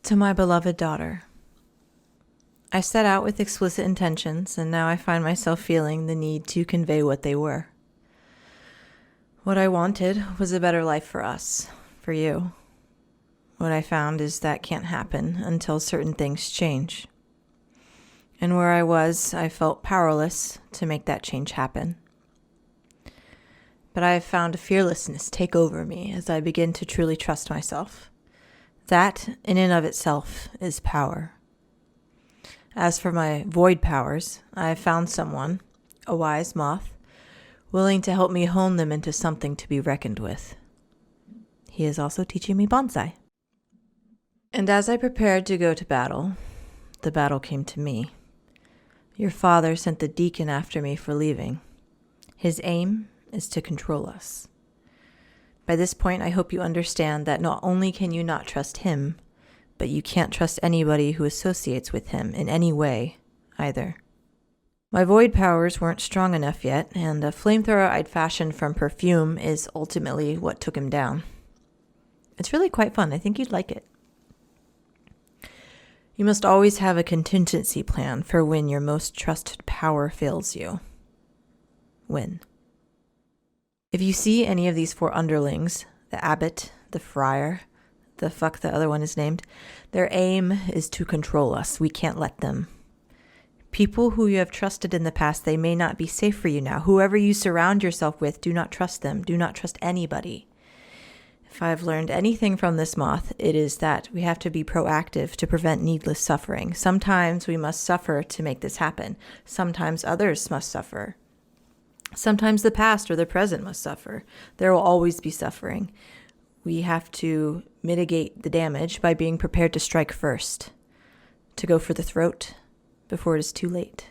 To my beloved daughter. I set out with explicit intentions, and now I find myself feeling the need to convey what they were. What I wanted was a better life for us, for you. What I found is that can't happen until certain things change. And where I was, I felt powerless to make that change happen. But I have found a fearlessness take over me as I begin to truly trust myself. That, in and of itself, is power. As for my void powers, I have found someone, a wise moth, willing to help me hone them into something to be reckoned with. He is also teaching me bonsai. And as I prepared to go to battle, the battle came to me. Your father sent the deacon after me for leaving. His aim is to control us. By this point, I hope you understand that not only can you not trust him, but you can't trust anybody who associates with him in any way, either. My void powers weren't strong enough yet, and a flamethrower I'd fashioned from perfume is ultimately what took him down. It's really quite fun. I think you'd like it. You must always have a contingency plan for when your most trusted power fails you. When? If you see any of these 4 underlings, the abbot, the friar, the fuck the other one is named, their aim is to control us. We can't let them. People who you have trusted in the past, they may not be safe for you now. Whoever you surround yourself with, do not trust them. Do not trust anybody. If I've learned anything from this moth, it is that we have to be proactive to prevent needless suffering. Sometimes we must suffer to make this happen. Sometimes others must suffer. Sometimes the past or the present must suffer. There will always be suffering. We have to mitigate the damage by being prepared to strike first, to go for the throat before it is too late.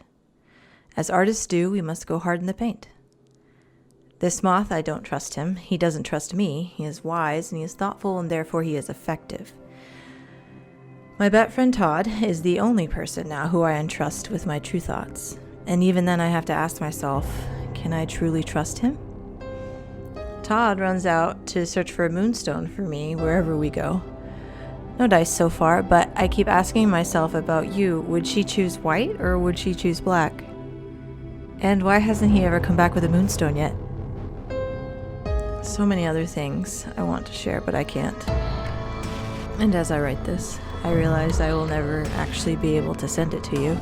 As artists do, we must go hard in the paint. This moth, I don't trust him. He doesn't trust me. He is wise and he is thoughtful, and therefore he is effective. My bet friend Todd is the only person now who I entrust with my true thoughts. And even then I have to ask myself, can I truly trust him? Todd runs out to search for a moonstone for me wherever we go. No dice so far, but I keep asking myself about you. Would she choose white or would she choose black? And why hasn't he ever come back with a moonstone yet? So many other things I want to share, but I can't. And as I write this, I realize I will never actually be able to send it to you.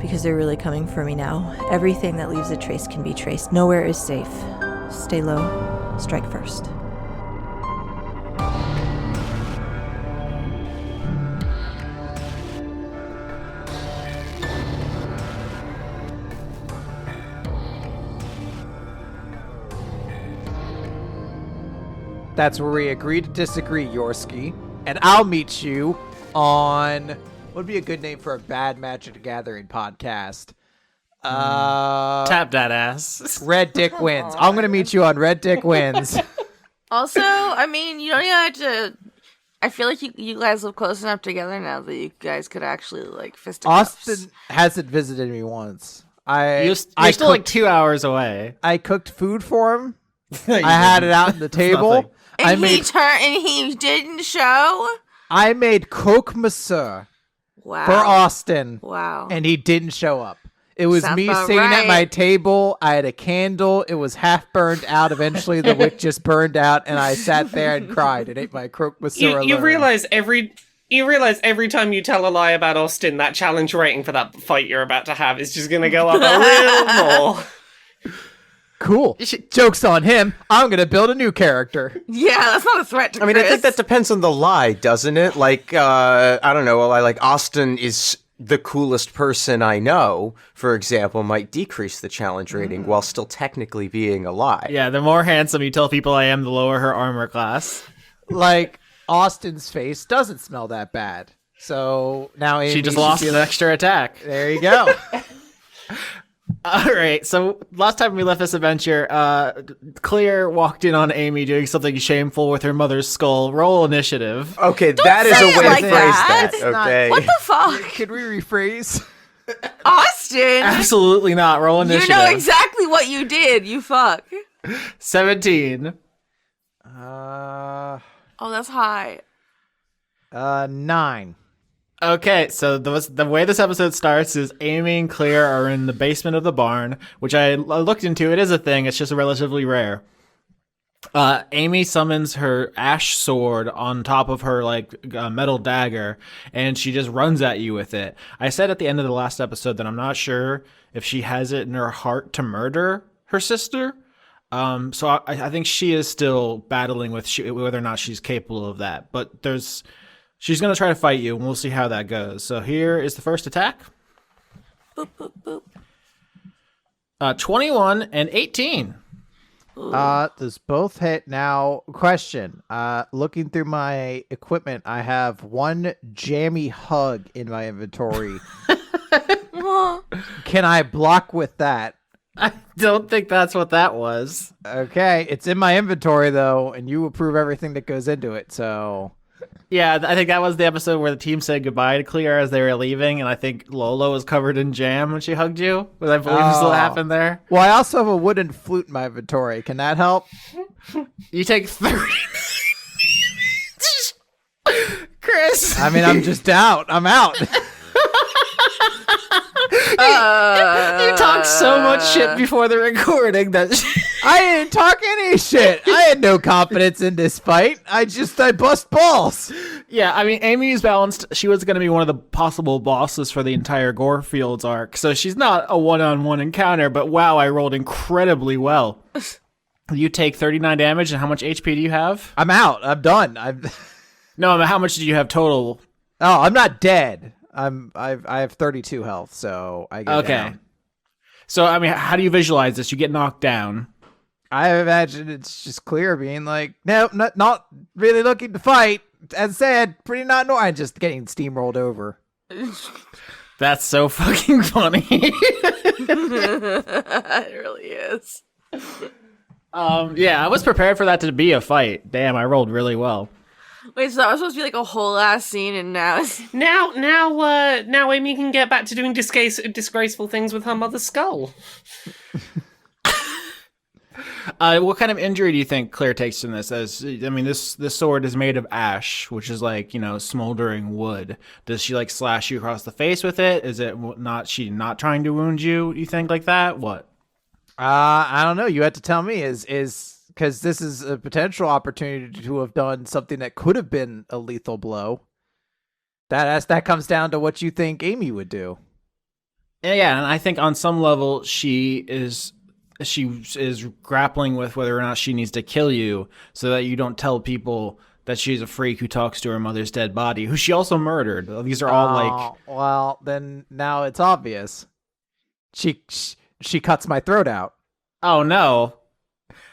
Because they're really coming for me now. Everything that leaves a trace can be traced. Nowhere is safe. Stay low. Strike first. That's where we agree to disagree, Yorski. And I'll meet you on... what would be a good name for a bad Magic the Gathering podcast? Tap that ass. Red Dick Wins. I'm going to meet you on Red Dick Wins. Also, I mean, you don't even have to... I feel like you guys live close enough together now that you guys could actually, like, fisticuffs. Austin hasn't visited me once. You're still like 2 hours away. I cooked food for him. I had it out on the table. And he didn't show? I made croque monsieur for Austin. Wow. And he didn't show up. It was Sounds me about sitting at right. my table. I had a candle. It was half burned out. Eventually, the wick just burned out, and I sat there and cried and ate my croque monsieur. You realize every time you tell a lie about Austin, that challenge rating for that fight you're about to have is just going to go up a little more. Cool. Joke's on him. I'm going to build a new character. Yeah, that's not a threat to I mean, Chris. I think that depends on the lie, doesn't it? Like, I don't know, like Austin is the coolest person I know, for example, might decrease the challenge rating while still technically being a lie. Yeah, the more handsome you tell people I am, the lower her armor class. Like, Austin's face doesn't smell that bad. So now Amy She just lost an extra attack. There you go. All right, so last time we left this adventure, Claire walked in on Amy doing something shameful with her mother's skull. Roll initiative. Okay, that is a way like to phrase that. It's not- Okay. What the fuck? Can we rephrase? Austin! Absolutely not. Roll You initiative. know exactly what you did, you fuck. 17. Oh, that's high. 9. Okay, so the way this episode starts is Amy and Claire are in the basement of the barn, which I looked into. It is a thing. It's just relatively rare. Amy summons her ash sword on top of her metal dagger, and she just runs at you with it. I said at the end of the last episode that I'm not sure if she has it in her heart to murder her sister. So I think she is still battling with whether or not she's capable of that. But she's going to try to fight you, and we'll see how that goes. So here is the first attack. Boop, boop, boop. 21 and 18. Those both hit. Now, question. Looking through my equipment, I have one jammy hug in my inventory. Can I block with that? I don't think that's what that was. Okay, it's in my inventory, though, and you approve everything that goes into it, so... Yeah, I think that was the episode where the team said goodbye to Clea as they were leaving, and I think Lola was covered in jam when she hugged you, which I believe is what happened there. Well, I also have a wooden flute in my inventory. Can that help? You take 30. Chris! I mean, I'm just out. I'm out. You talked so much shit before the recording that... I didn't talk any shit. I had no confidence in this fight. I bust balls. Yeah, I mean, Amy's balanced. She was going to be one of the possible bosses for the entire Gore Fields arc, so she's not a one-on-one encounter, but wow, I rolled incredibly well. You take 39 damage, and how much HP do you have? I'm out. I'm done. No, how much do you have total? Oh, I'm not dead. I have 32 health, so I get down. So, I mean, how do you visualize this? You get knocked down. I imagine it's just clear being like, no, not really looking to fight. As said, pretty not normal. I'm just getting steamrolled over. That's so fucking funny. It really is. Yeah, I was prepared for that to be a fight. Damn, I rolled really well. Wait, so that was supposed to be like a whole ass scene, and now Now Amy can get back to doing disgraceful things with her mother's skull. What kind of injury do you think Claire takes from this? This sword is made of ash, which is smoldering wood. Does she slash you across the face with it? Is it she not trying to wound you? You think like that? What? I don't know. You had to tell me. Is because this is a potential opportunity to have done something that could have been a lethal blow. That comes down to what you think Amy would do. Yeah, and I think on some level she is grappling with whether or not she needs to kill you so that you don't tell people that she's a freak who talks to her mother's dead body, who she also murdered. These are all well, then now it's obvious. She cuts my throat out. Oh no.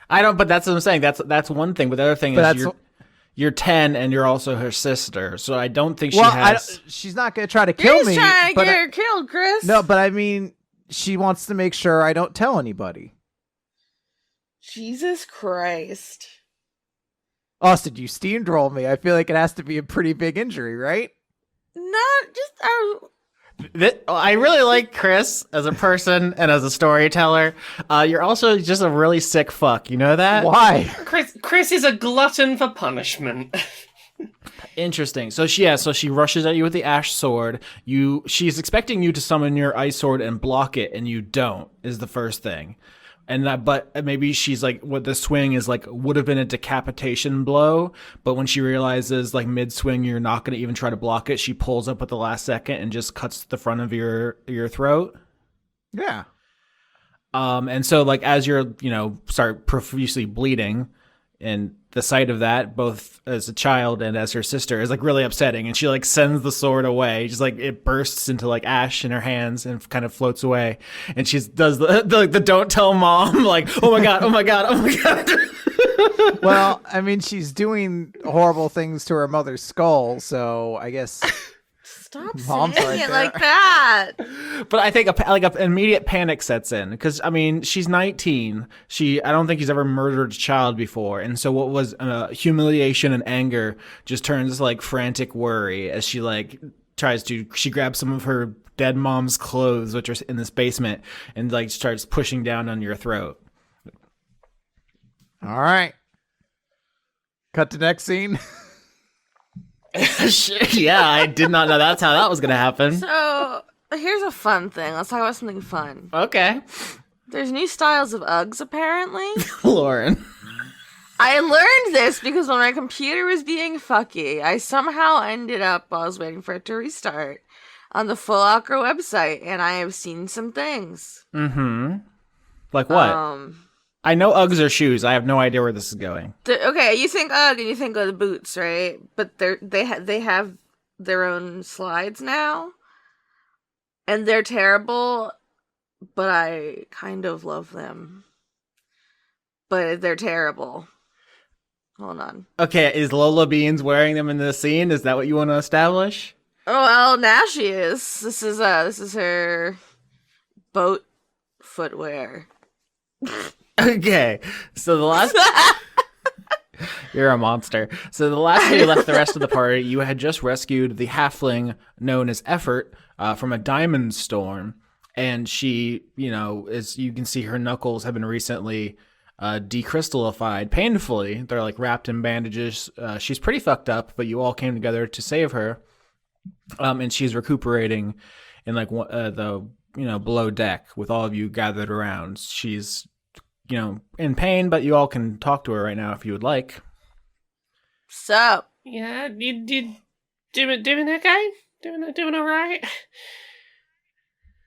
I don't, but that's what I'm saying. That's one thing, but the other thing is you're 10 and you're also her sister. So I don't think she's not going to try to kill me. He's trying to get her killed, Chris. No, but I mean, she wants to make sure I don't tell anybody. Jesus Christ. Austin, you steamrolled me. I feel like it has to be a pretty big injury, right? Not just... I really like Chris as a person and as a storyteller. You're also just a really sick fuck. You know that? Why? Chris is a glutton for punishment. Interesting. So she rushes at you with the ash sword. She's expecting you to summon your ice sword and block it, and you don't. Is the first thing. But maybe she's what the swing is would have been a decapitation blow, but when she realizes mid swing you're not going to even try to block it, she pulls up at the last second and just cuts the front of your throat. Yeah. And so as you're start profusely bleeding, and the sight of that, both as a child and as her sister, is really upsetting. And she sends the sword away. Just it bursts into ash in her hands and kind of floats away. And she does the don't tell mom, oh my god, oh my god, oh my god. Well, I mean, she's doing horrible things to her mother's skull, so I guess. Stop Mom's saying right it there. like that. But I think an immediate panic sets in because she's 19. I don't think she's ever murdered a child before, and so what was humiliation and anger just turns frantic worry as she she grabs some of her dead mom's clothes, which are in this basement, and starts pushing down on your throat. All right. Cut to next scene. Yeah, I did not know that's how that was gonna happen. So here's a fun thing. Let's talk about something fun. Okay. There's new styles of Uggs, apparently. Lauren. I learned this because when my computer was being fucky, I somehow ended up, while I was waiting for it to restart, on the Full Acro website, and I have seen some things. Mm-hmm. Like what? I know Uggs are shoes. I have no idea where this is going. Okay, you think Ugg and you think of the boots, right? But they have their own slides now, and they're terrible, but I kind of love them. But they're terrible. Hold on. Okay, is Lola Beans wearing them in the scene? Is that what you want to establish? Oh well, now she is. This is her boat footwear. Okay, so the last... You're a monster. So the last time you left the rest of the party, you had just rescued the halfling known as Effort from a diamond storm. And she, as you can see, her knuckles have been recently decrystallified painfully. They're like wrapped in bandages. She's pretty fucked up, but you all came together to save her. And she's recuperating in like the below deck with all of you gathered around. She's in pain, but you all can talk to her right now if you would like. So Yeah, you doing okay? Doing all right?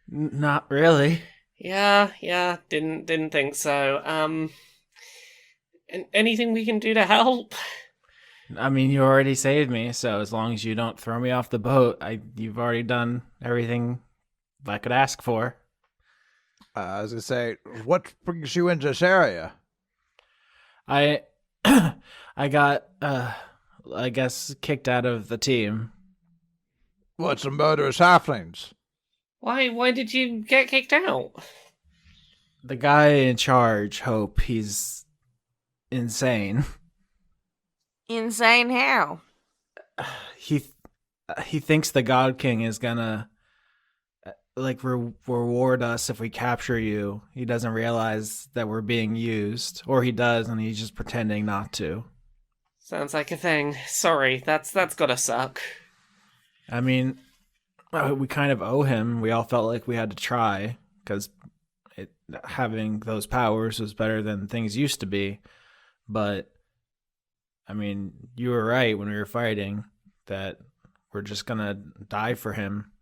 Not really. Yeah, didn't think so. Anything we can do to help? I mean, you already saved me, so as long as you don't throw me off the boat, you've already done everything I could ask for. I was gonna say, what brings you into this area? I got I guess kicked out of the team. What's the murderous halflings? Why did you get kicked out? The guy in charge, Hope, he's insane. insane how? He thinks the God King is gonna reward us if we capture you. He doesn't realize that we're being used, or he does, and he's just pretending not to. Sounds like a thing. Sorry, that's gotta suck. I mean, we kind of owe him. We all felt like we had to try because having those powers was better than things used to be. But I mean, you were right when we were fighting that we're just gonna die for him.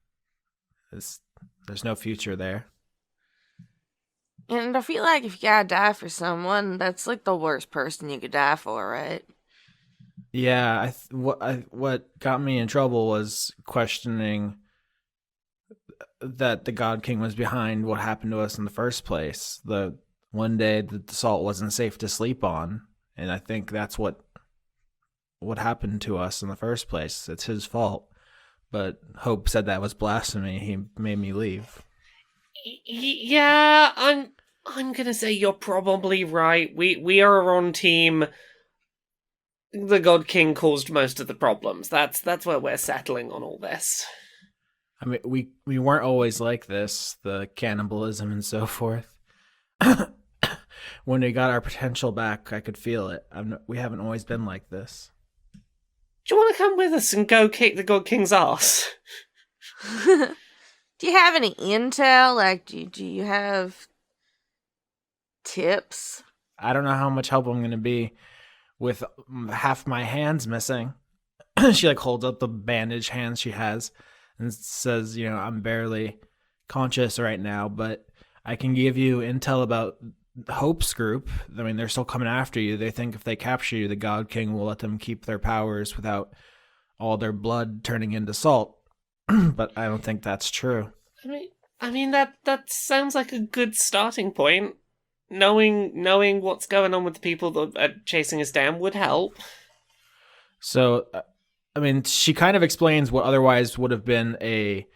There's no future there. And I feel like if you gotta die for someone, that's like the worst person you could die for, right? Yeah, what got me in trouble was questioning that the God King was behind what happened to us in the first place. The one day that the salt wasn't safe to sleep on, and I think that's what happened to us in the first place. It's his fault. But Hope said that was blasphemy. He made me leave. Yeah, I'm gonna say you're probably right. We are on team. The God King caused most of the problems. That's where we're settling on all this. I mean, we weren't always like this, the cannibalism and so forth. When we got our potential back, I could feel it. We haven't always been like this. Do you want to come with us and go kick the God King's ass? Do you have any intel? Like, do you have tips? I don't know how much help I'm going to be with half my hands missing. She holds up the bandaged hands she has and says, I'm barely conscious right now, but I can give you intel about Hope's group. I mean, they're still coming after you. They think if they capture you, the God King will let them keep their powers without all their blood turning into salt. But I don't think that's true. I mean that sounds like a good starting point. Knowing what's going on with the people that are chasing us down would help. So, I mean, she kind of explains what otherwise would have been a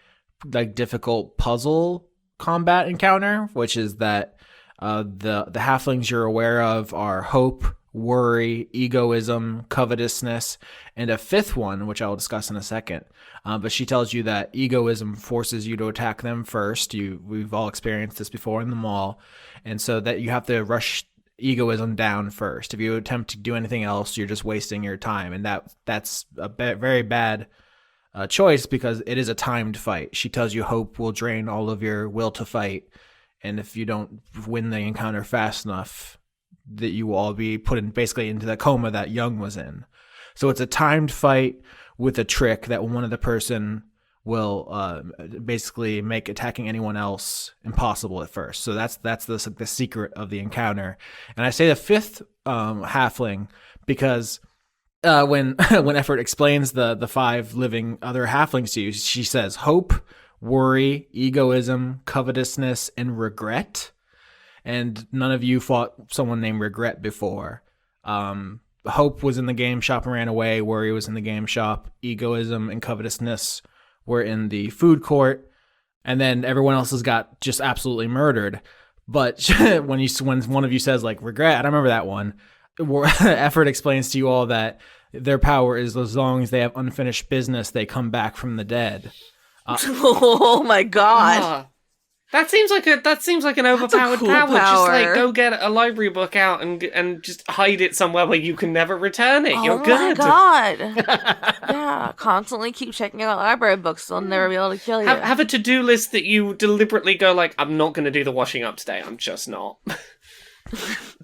difficult puzzle combat encounter, which is that the halflings you're aware of are hope, worry, egoism, covetousness, and a fifth one, which I'll discuss in a second. But she tells you that egoism forces you to attack them first. We've all experienced this before in the mall. And so that you have to rush egoism down first. If you attempt to do anything else, you're just wasting your time, and that's a very bad choice because it is a timed fight. She tells you hope will drain all of your will to fight, and if you don't win the encounter fast enough, that you will all be put in basically into the coma that Young was in. So it's a timed fight with a trick that one of the person will basically make attacking anyone else impossible at first. So that's the secret of the encounter. And I say the fifth halfling because when Effort explains the 5 living other halflings to you, she says hope, worry, egoism, covetousness, and regret. And none of you fought someone named Regret before. Hope was in the game shop and ran away. Worry was in the game shop. Egoism and covetousness were in the food court. And then everyone else has got just absolutely murdered. But when one of you says like Regret, I don't remember that one. Effort explains to you all that their power is as long as they have unfinished business, they come back from the dead. Oh my god. That seems like an overpowered cool power. Just like power. go get a library book out and just hide it somewhere where you can never return it. You're good. Oh my god. Yeah, constantly keep checking out library books. They'll never be able to kill you. Have a to-do list that you deliberately go like, I'm not going to do the washing up today. I'm just not.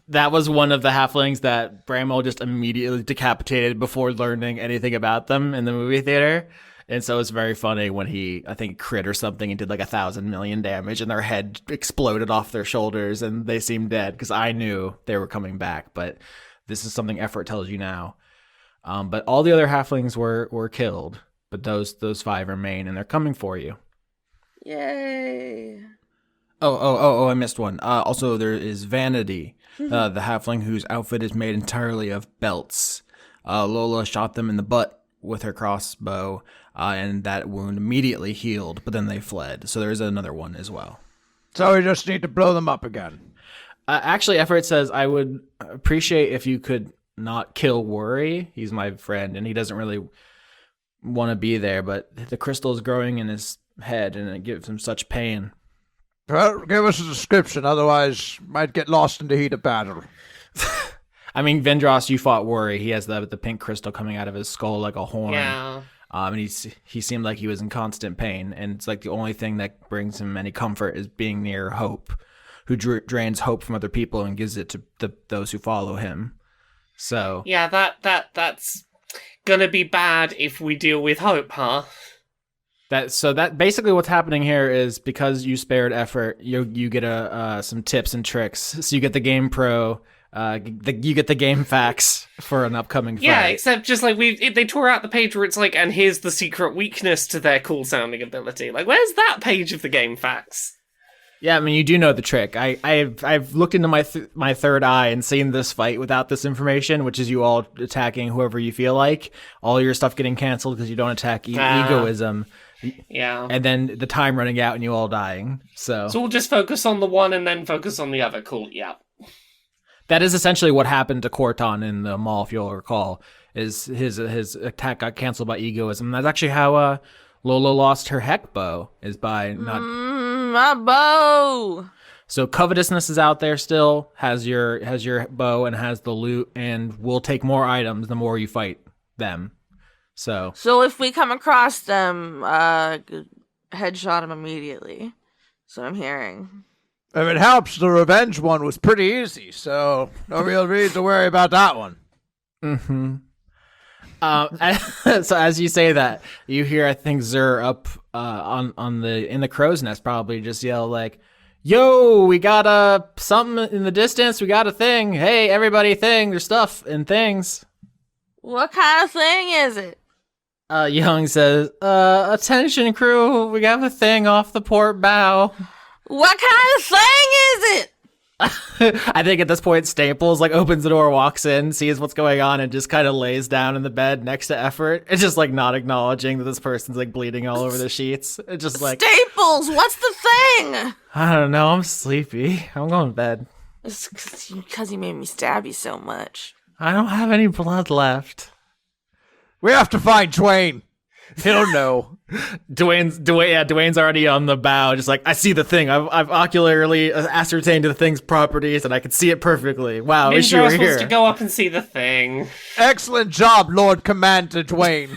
That was one of the halflings that Bramwell just immediately decapitated before learning anything about them in the movie theater. And so it's very funny when he, I think, crit or something and did like 1,000 million damage and their head exploded off their shoulders and they seemed dead because I knew they were coming back. But this is something Effort tells you now. But all the other halflings were killed, but those 5 remain and they're coming for you. Yay. Oh, I missed one. Also, there is Vanity, the halfling whose outfit is made entirely of belts. Lola shot them in the butt with her crossbow, and that wound immediately healed, but then they fled. So there's another one as well. So we just need to blow them up again. Actually, Effort says, I would appreciate if you could not kill Worry. He's my friend, and he doesn't really want to be there, but the crystal is growing in his head, and it gives him such pain. Well, give us a description, otherwise might get lost in the heat of battle. I mean, Vindrass, you fought Worry. He has the pink crystal coming out of his skull like a horn. Yeah. And he seemed like he was in constant pain, and it's like the only thing that brings him any comfort is being near Hope, who drains hope from other people and gives it to those who follow him. So Yeah, that's gonna be bad if we deal with Hope, huh? That basically what's happening here is because you spared Effort, you get some tips and tricks. So you get the Game Pro. You get the game facts for an upcoming fight. Yeah, except just like they tore out the page where it's like, and here's the secret weakness to their cool sounding ability. Like, where's that page of the game facts? Yeah, I mean, you do know the trick. I've looked into my third eye and seen this fight without this information, which is you all attacking whoever you feel like, all your stuff getting canceled because you don't attack egoism. Yeah. And then the time running out and you all dying. So we'll just focus on the one and then focus on the other. Cool, yeah. that is essentially what happened to Khorton in the mall, if you'll recall, is his attack got canceled by egoism. That's actually how Lola lost her heck bow, is by not... my bow! So covetousness is out there still, has your bow and has the loot, and will take more items the more you fight them. So if we come across them, headshot them immediately. So I'm hearing. If it helps, the revenge one was pretty easy, so no real reason to worry about that one. Mm-hmm. So as you say that, you hear, I think, Zur up in the crow's nest probably just yell like, "Yo, we got something in the distance. We got a thing. Hey, everybody, thing. There's stuff and things." What kind of thing is it? Young says, "Attention, crew. We got a thing off the port bow." What kind of thing is it? I think at this point, Staples like opens the door, walks in, sees what's going on, and just kind of lays down in the bed next to Effort. It's just like not acknowledging that this person's like bleeding all over the sheets. It's just like, Staples, what's the thing? I don't know. I'm sleepy. I'm going to bed. It's because you made me stab you so much. I don't have any blood left. We have to find Twain. He'll know. Dwayne's already on the bow, just like, I see the thing. I've ocularly ascertained the thing's properties, and I can see it perfectly. Wow, I wish you were Vindrass here. wants to go up and see the thing. Excellent job, Lord Commander Dwayne.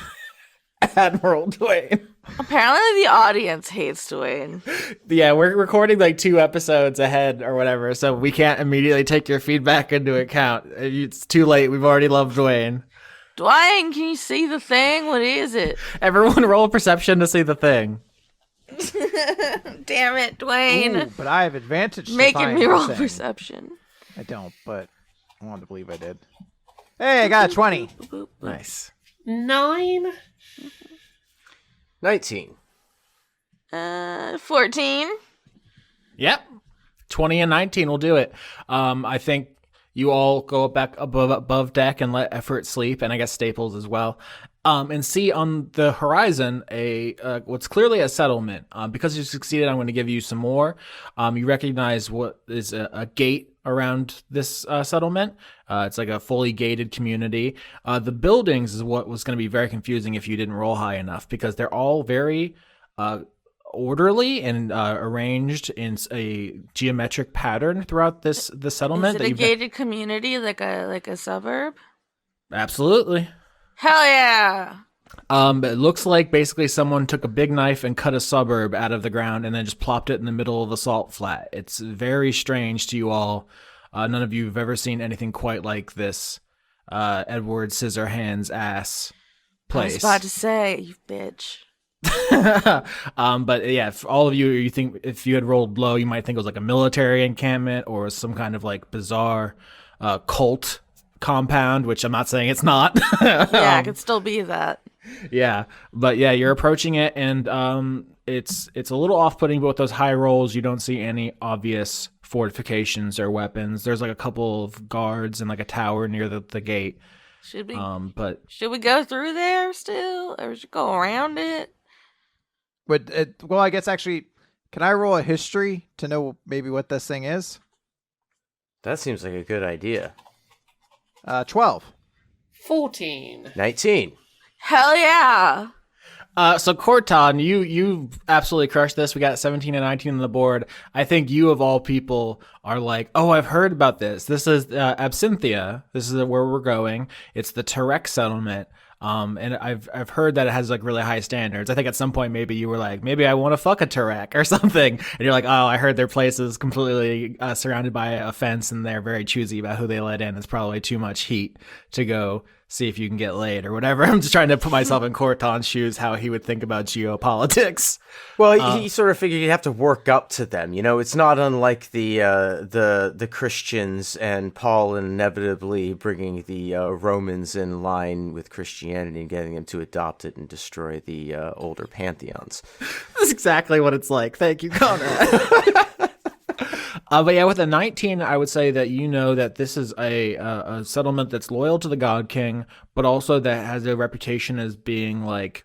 Admiral Dwayne. Apparently the audience hates Dwayne. Yeah, we're recording like 2 episodes ahead or whatever, so we can't immediately take your feedback into account. It's too late. We've already loved Dwayne. Dwayne, can you see the thing? What is it? Everyone roll perception to see the thing. Damn it, Dwayne. Ooh, but I have advantage. to Making find me the roll thing. perception. I don't, but I wanted to believe I did. Hey, I got a 20. Boop, boop. Nice. 9? 19. 14. Yep. 20 and 19 will do it. I think you all go back above deck and let Effort sleep, and I guess Staples as well. And see on the horizon what's clearly a settlement. Because you succeeded, I'm going to give you some more. You recognize what is a gate around this settlement. It's like a fully gated community. The buildings is what was going to be very confusing if you didn't roll high enough, because they're all very orderly and arranged in a geometric pattern throughout the settlement. Is it a gated community, like a suburb? Absolutely. Hell yeah! It looks like basically someone took a big knife and cut a suburb out of the ground and then just plopped it in the middle of a salt flat. It's very strange to you all. None of you have ever seen anything quite like this. Edward Scissorhands ass place. I was about to say, you bitch. But yeah, for all of you, you think if you had rolled low, you might think it was like a military encampment or some kind of like bizarre cult compound, which I'm not saying it's not. Yeah, it could still be that. Yeah, but yeah, you're approaching it, and it's a little off-putting. But with those high rolls, you don't see any obvious fortifications or weapons. There's like a couple of guards and like a tower near the gate. Should we? But Should we go through there still, or should we go around it? But well, I guess actually, can I roll a history to know maybe what this thing is? That seems like a good idea. 12. 14. 19. Hell yeah! So Khorton, you absolutely crushed this. We got 17 and 19 on the board. I think you of all people are like, oh, I've heard about this. This is Absynthia. This is where we're going. It's the Tarek settlement. And I've heard that it has like really high standards. I think at some point maybe you were like, maybe I want to fuck a Tarek or something. And you're like, oh, I heard their place is completely surrounded by a fence and they're very choosy about who they let in. It's probably too much heat to go see if you can get laid or whatever. I'm just trying to put myself in Khorton's shoes, how he would think about geopolitics. Well, he sort of figured you have to work up to them. You know, it's not unlike the Christians and Paul inevitably bringing the Romans in line with Christianity and getting them to adopt it and destroy the older pantheons. That's exactly what it's like. Thank you, Conrad. But yeah, with a 19, I would say that you know that this is a settlement that's loyal to the God King, but also that has a reputation as being like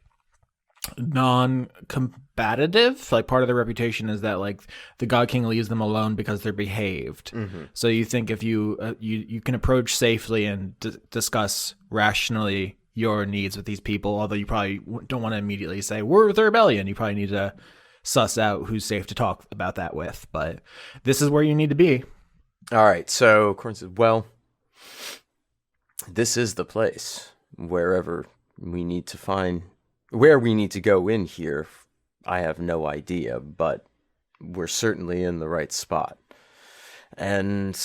non-combative. Like part of the reputation is that like the God King leaves them alone because they're behaved. Mm-hmm. So you think if you can approach safely and discuss rationally your needs with these people, although you probably don't want to immediately say we're the rebellion. You probably need to suss out who's safe to talk about that with, but this is where you need to be. All right, so Khorton says, well, this is the place. Where we need to go in here, I have no idea, but we're certainly in the right spot. And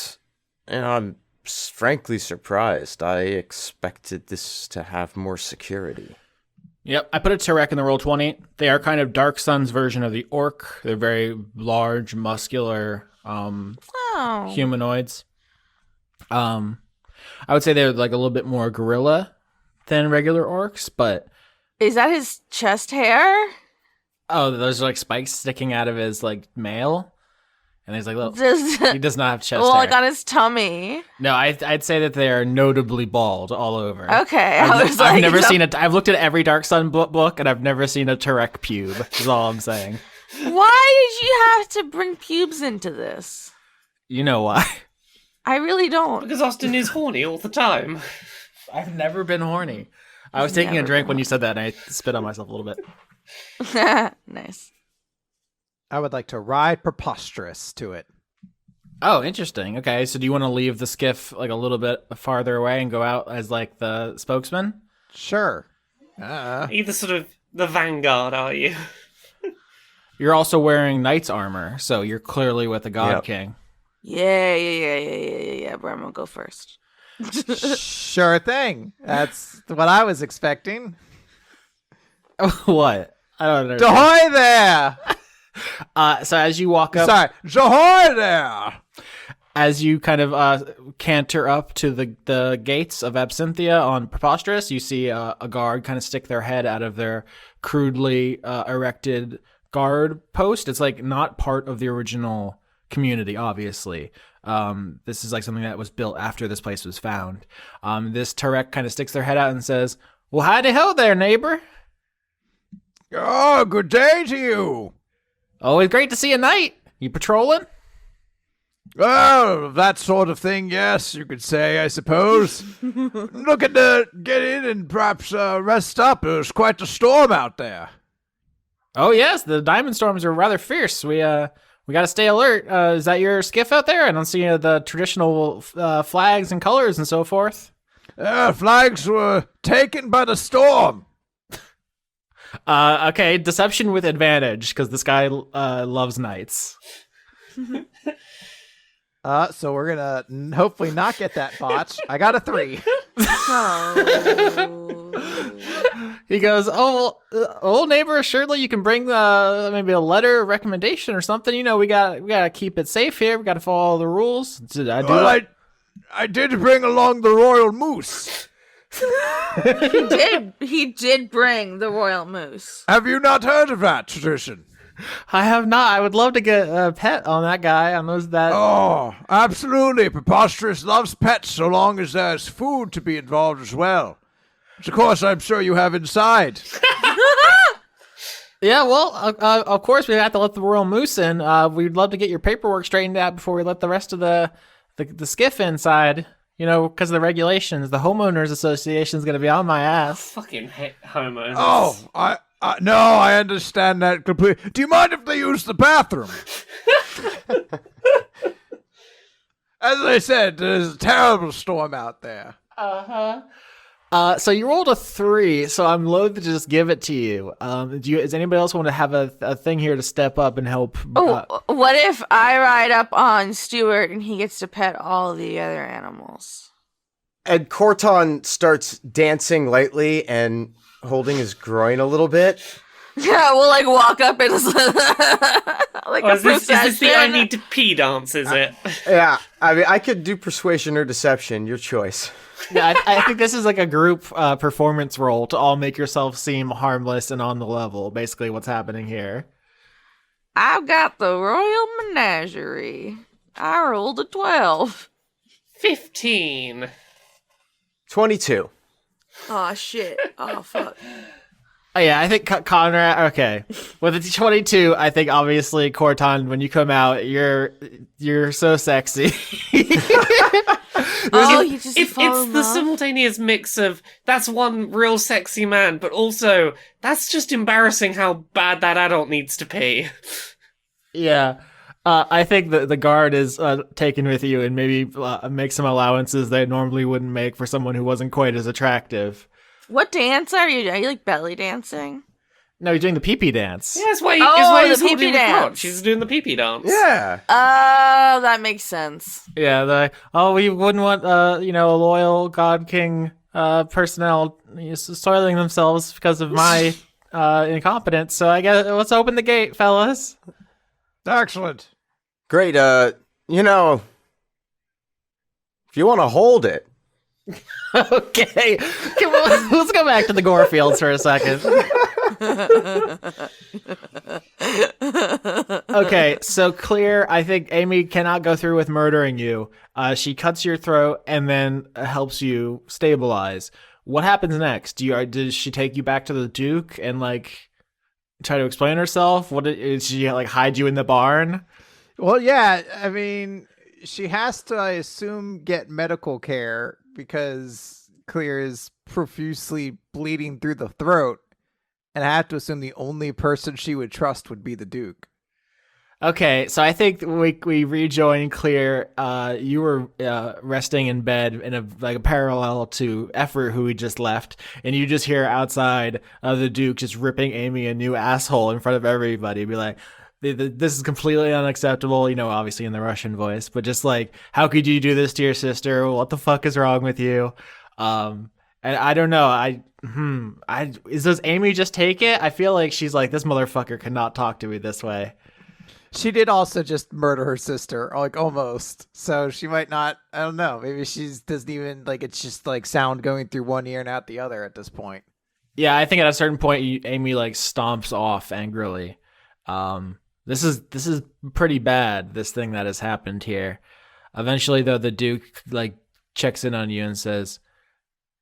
I'm frankly surprised. I expected this to have more security. Yep, I put a Tarek in the roll 20. They are kind of Dark Sun's version of the orc. They're very large, muscular humanoids. I would say they're like a little bit more gorilla than regular orcs, but... Is that his chest hair? Oh, those are like spikes sticking out of his like mail? And there's like little... He does not have chest hair. Like on his tummy. No, I'd say that they are notably bald all over. Okay, I've never seen it. I've looked at every Dark Sun book, and I've never seen a Tarek pube. Is all I'm saying. Why did you have to bring pubes into this? You know why? I really don't. Because Austin is horny all the time. I've never been horny. I was taking a drink when you said that, and I spit on myself a little bit. Nice. I would like to ride preposterous to it. Oh, interesting. Okay, so do you want to leave the skiff like a little bit farther away and go out as like the spokesman? Sure. Either sort of the vanguard, are you? You're also wearing knight's armor, so you're clearly with the God Yep. King. Yeah. Bramwell, go first. Sure thing. That's what I was expecting. What? I don't understand. Ahoy there! So as you walk up, Sorry. Ahoy there! as you kind of canter up to the gates of Absynthia on Preposterous, you see a guard kind of stick their head out of their crudely erected guard post. It's like not part of the original community, obviously. This is like something that was built after this place was found. This Tarek kind of sticks their head out and says, "Well, howdy ho there, neighbor. Oh, good day to you. Always great to see a knight. You patrolling?" Well, that sort of thing, yes, you could say, I suppose. Looking to get in and perhaps rest up. There's quite a storm out there. Oh yes, the diamond storms are rather fierce. We got to stay alert. Is that your skiff out there? I don't see the traditional flags and colors and so forth. Flags were taken by the storm. Okay, deception with advantage because this guy loves knights. So we're gonna hopefully not get that botch. I got a 3. Oh. He goes, "Oh, old neighbor, surely you can bring maybe a letter of recommendation or something. You know, we gotta keep it safe here. We gotta follow all the rules." I did bring along the royal moose. He did bring the royal moose. Have you not heard of that tradition? I have not. I would love to get a pet on that guy. On those that. Oh, absolutely. Preposterous loves pets so long as there's food to be involved as well. Which, of course, I'm sure you have inside. Yeah, well, of course we have to let the royal moose in. We'd love to get your paperwork straightened out before we let the rest of the skiff inside. You know, because of the regulations, the homeowners association is going to be on my ass. Fucking homo. Oh, no, I understand that completely. Do you mind if they use the bathroom? As I said, there's a terrible storm out there. So you rolled a 3, so I'm loath to just give it to you. Does anybody else want to have a thing here to step up and help? What if I ride up on Stuart and he gets to pet all the other animals? And Khorton starts dancing lightly and holding his groin a little bit. Yeah, we'll like walk up and like Oh, is this the I need to pee dance, is it? Yeah, I mean, I could do persuasion or deception, your choice. Yeah, I think this is like a group performance role to all make yourself seem harmless and on the level. Basically, what's happening here. I've got the royal menagerie. I rolled a 12. 15. 22. Oh shit. Oh fuck. Oh, yeah, I think Conrad. Okay, with the 22, I think obviously Khorton, when you come out, you're so sexy. You just It's fall in the love? simultaneous mix of that's one real sexy man, but also that's just embarrassing how bad that adult needs to pee. Yeah. I think the guard is taken with you and maybe make some allowances they normally wouldn't make for someone who wasn't quite as attractive. What dance are you? Are you like belly dancing? No, you're doing the pee-pee dance. Yeah, that's why, Oh, he's the holding pee-pee the crotch. dance. He's doing the pee-pee dance. Yeah. Oh, that makes sense. Yeah, we wouldn't want a loyal God King personnel soiling themselves because of my incompetence. So I guess let's open the gate, fellas. Excellent. Great. If you want to hold it. Okay, let's go back to the Gore Fields for a second. Okay, so clear. I think Amy cannot go through with murdering you. She cuts your throat and then helps you stabilize. What happens next? Does she take you back to the Duke and like try to explain herself? What did she like hide you in the barn? Well, yeah, I mean, she has to, I assume, get medical care because Clear is profusely bleeding through the throat. and I have to assume the only person she would trust would be the Duke. Okay, so I think we rejoin Clear. You were resting in bed in a parallel to Effort, who we just left, and you just hear outside the Duke just ripping Amy a new asshole in front of everybody. Be like, this is completely unacceptable, obviously in the Russian voice, but just like, how could you do this to your sister? What the fuck is wrong with you? And I don't know. Does Amy just take it? I feel like she's like, this motherfucker cannot talk to me this way. She did also just murder her sister, like almost. So she might not. I don't know. Maybe she doesn't even like. It's just like sound going through one ear and out the other at this point. Yeah, I think at a certain point, Amy like stomps off angrily. This is pretty bad. This thing that has happened here. Eventually, though, the Duke like checks in on you and says,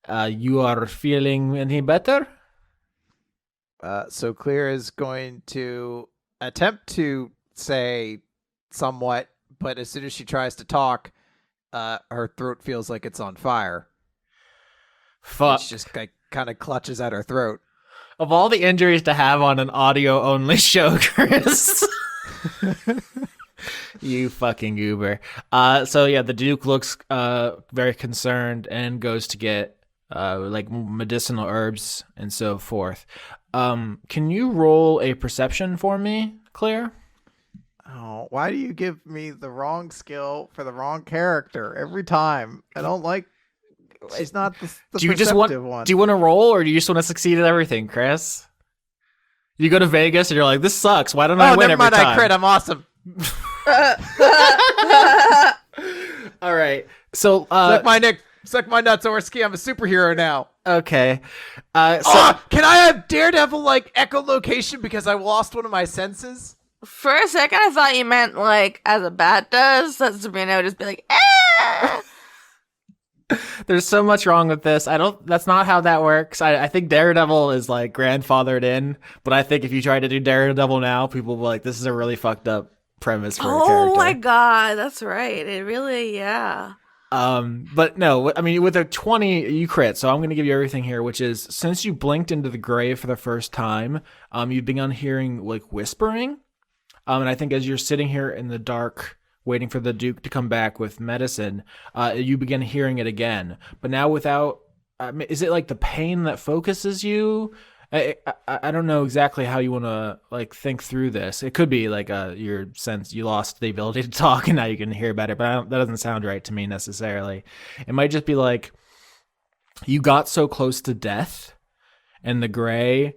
"You are feeling any better?" So Clear is going to attempt to say somewhat, but as soon as she tries to talk, her throat feels like it's on fire. Fuck. She just like kind of clutches at her throat. Of all the injuries to have on an audio-only show, Chris. You fucking goober. So yeah, the Duke looks very concerned and goes to get like medicinal herbs and so forth. Can you roll a perception for me, Claire? Oh, why do you give me the wrong skill for the wrong character every time? I don't like. She's not the do you just want? one. Do you want to roll, or do you just want to succeed at everything, Chris? You go to Vegas and you're like, this sucks. Why don't I win every time? I crit. I'm awesome. All right. So suck my nuts, Orsky. I'm a superhero now. Okay. Can I have Daredevil like echolocation because I lost one of my senses? For a second, I thought you meant like as a bat does. That Sabrina would just be like, ah! There's so much wrong with this. That's not how that works. I think Daredevil is like grandfathered in, but I think if you try to do Daredevil now, people will be like, this is a really fucked up premise for a character. Oh my god, that's right. It really, yeah. But no, I mean, with a 20, you crit, so I'm going to give you everything here, which is, since you blinked into the grave for the first time, you've begun hearing like whispering. And I think as you're sitting here in the dark, waiting for the Duke to come back with medicine, you begin hearing it again. But now without, is it like the pain that focuses you? I don't know exactly how you want to like think through this. It could be like your sense you lost the ability to talk and now you can hear better, but that doesn't sound right to me necessarily. It might just be like you got so close to death and the gray.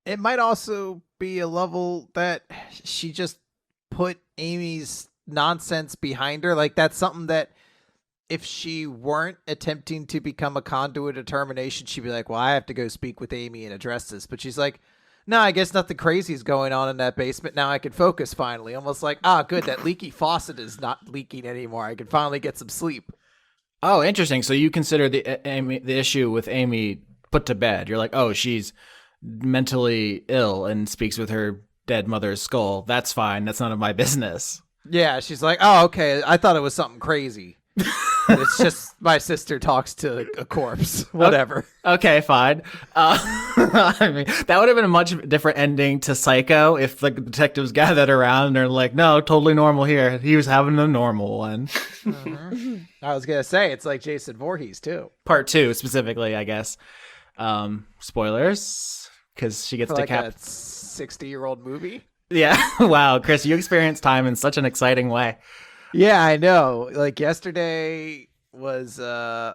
It might also be a level that she just put Amy's nonsense behind her. Like that's something that if she weren't attempting to become a conduit of termination, she'd be like, well, I have to go speak with Amy and address this. But she's like, no, I guess nothing crazy is going on in that basement. Now I can focus finally. Almost like, good, that leaky faucet is not leaking anymore. I can finally get some sleep. Oh, interesting. So you consider the issue with Amy put to bed. You're like, oh, she's mentally ill and speaks with her dead mother's skull. That's fine. That's none of my business. Yeah, she's like, oh, okay. I thought it was something crazy. It's just my sister talks to a corpse. Whatever. Okay, fine. I mean, that would have been a much different ending to Psycho if the detectives gathered around and they're like, no, totally normal here. He was having a normal one. Mm-hmm. I was going to say, it's like Jason Voorhees, too. Part 2, specifically, I guess. Spoilers, because she gets for like a decapitated. 60-year-old movie? Yeah. Wow, Chris, you experience time in such an exciting way. Yeah, I know. Like yesterday was I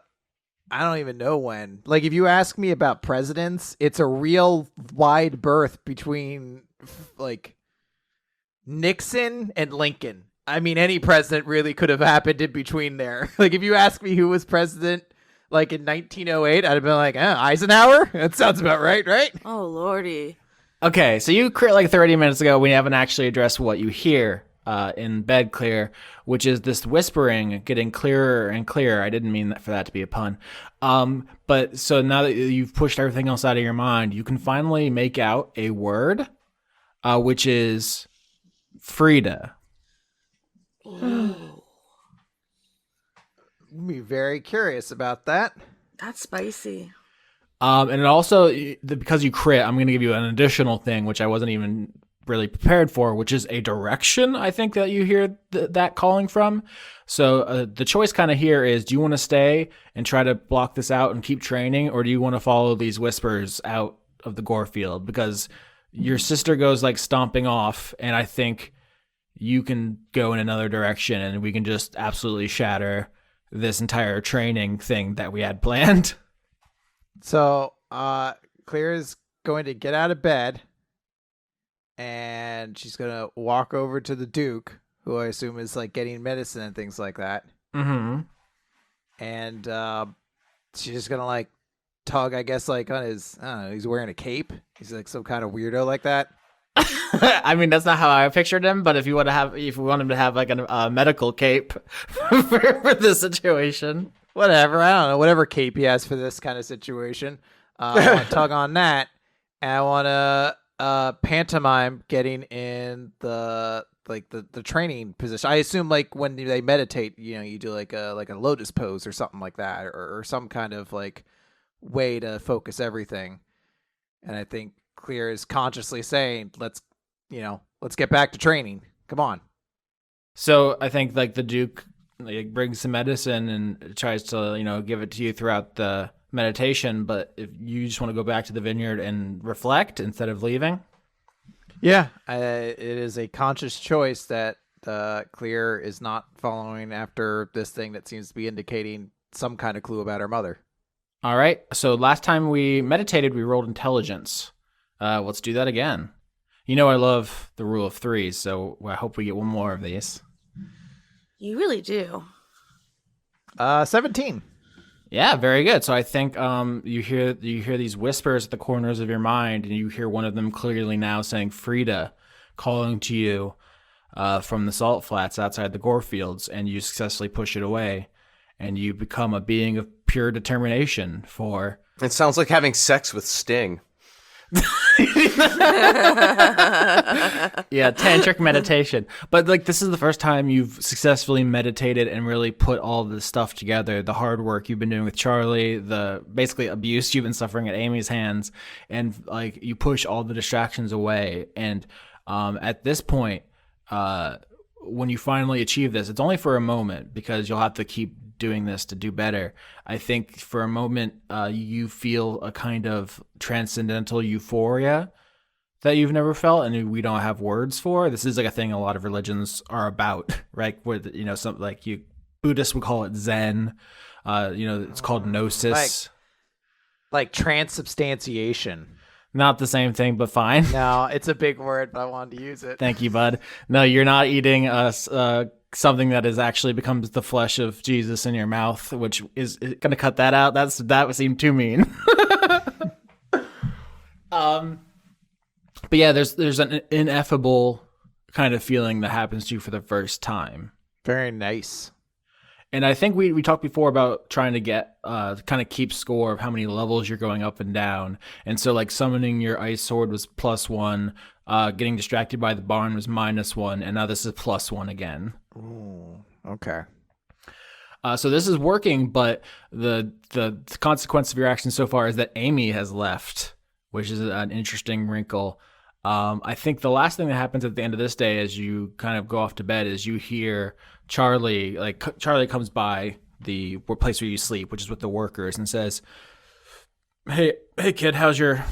don't even know when. Like if you ask me about presidents, it's a real wide berth between like Nixon and Lincoln. I mean, any president really could have happened in between there. Like if you ask me who was president like in 1908, I'd have been like, Eisenhower? That sounds about right? Oh, lordy. Okay, so you crit like 30 minutes ago. We haven't actually addressed what you hear in bed, Clear, which is this whispering getting clearer and clearer. I didn't mean for that to be a pun. But so now that you've pushed everything else out of your mind, you can finally make out a word, which is Frida. Oh. I'd be very curious about that. That's spicy. And it also, because you crit, I'm going to give you an additional thing, which I wasn't even really prepared for, which is a direction, I think, that you hear that calling from. So the choice kind of here is, do you want to stay and try to block this out and keep training, or do you want to follow these whispers out of the Gore Field? Because your sister goes like stomping off, and I think you can go in another direction and we can just absolutely shatter this entire training thing that we had planned. So, Claire is going to get out of bed, and she's going to walk over to the Duke, who I assume is like getting medicine and things like that. Mm-hmm. And she's just going to like tug, I guess, like on his, I don't know, he's wearing a cape. He's like some kind of weirdo like that. I mean, that's not how I pictured him, but if you want him to have like a medical cape for this situation. Whatever, I don't know, whatever cape he has for this kind of situation. I want to tug on that, and I want to pantomime getting in the training position. I assume like when they meditate, you do like a lotus pose or something like that, or some kind of like way to focus everything. And I think Clear is consciously saying, let's get back to training. Come on. So I think like the Duke like brings some medicine and tries to, give it to you throughout the meditation, but if you just want to go back to the vineyard and reflect instead of leaving. Yeah, it is a conscious choice that Clear is not following after this thing that seems to be indicating some kind of clue about her mother. All right. So last time we meditated, we rolled intelligence. Let's do that again. I love the rule of threes, so I hope we get one more of these. You really do. 17. Yeah, very good. So I think you hear these whispers at the corners of your mind, and you hear one of them clearly now saying Frida, calling to you from the salt flats outside the Gore Fields, and you successfully push it away, and you become a being of pure determination for... It sounds like having sex with Sting. Yeah, tantric meditation. But like this is the first time you've successfully meditated and really put all this stuff together. The hard work you've been doing with Charlie, the basically abuse you've been suffering at Amy's hands, and like you push all the distractions away. And at this point, when you finally achieve this, it's only for a moment because you'll have to keep doing this to do better. I think for a moment you feel a kind of transcendental euphoria that you've never felt and we don't have words for. This is like a thing a lot of religions are about, right? Where something like Buddhists would call it Zen. It's called gnosis. Like transubstantiation. Not the same thing, but fine. No, it's a big word, but I wanted to use it. Thank you, bud. No, you're not eating something that is actually becomes the flesh of Jesus in your mouth, which is going to cut that out. That would seem too mean. But yeah, there's an ineffable kind of feeling that happens to you for the first time. Very nice. And I think we talked before about trying to get kind of keep score of how many levels you're going up and down. And so like summoning your ice sword was +1, getting distracted by the barn was -1, and now this is +1 again. Ooh, okay. So this is working, but the consequence of your action so far is that Amy has left, which is an interesting wrinkle. I think the last thing that happens at the end of this day as you kind of go off to bed is you hear Charlie comes by the place where you sleep, which is with the workers, and says, Hey kid, how's your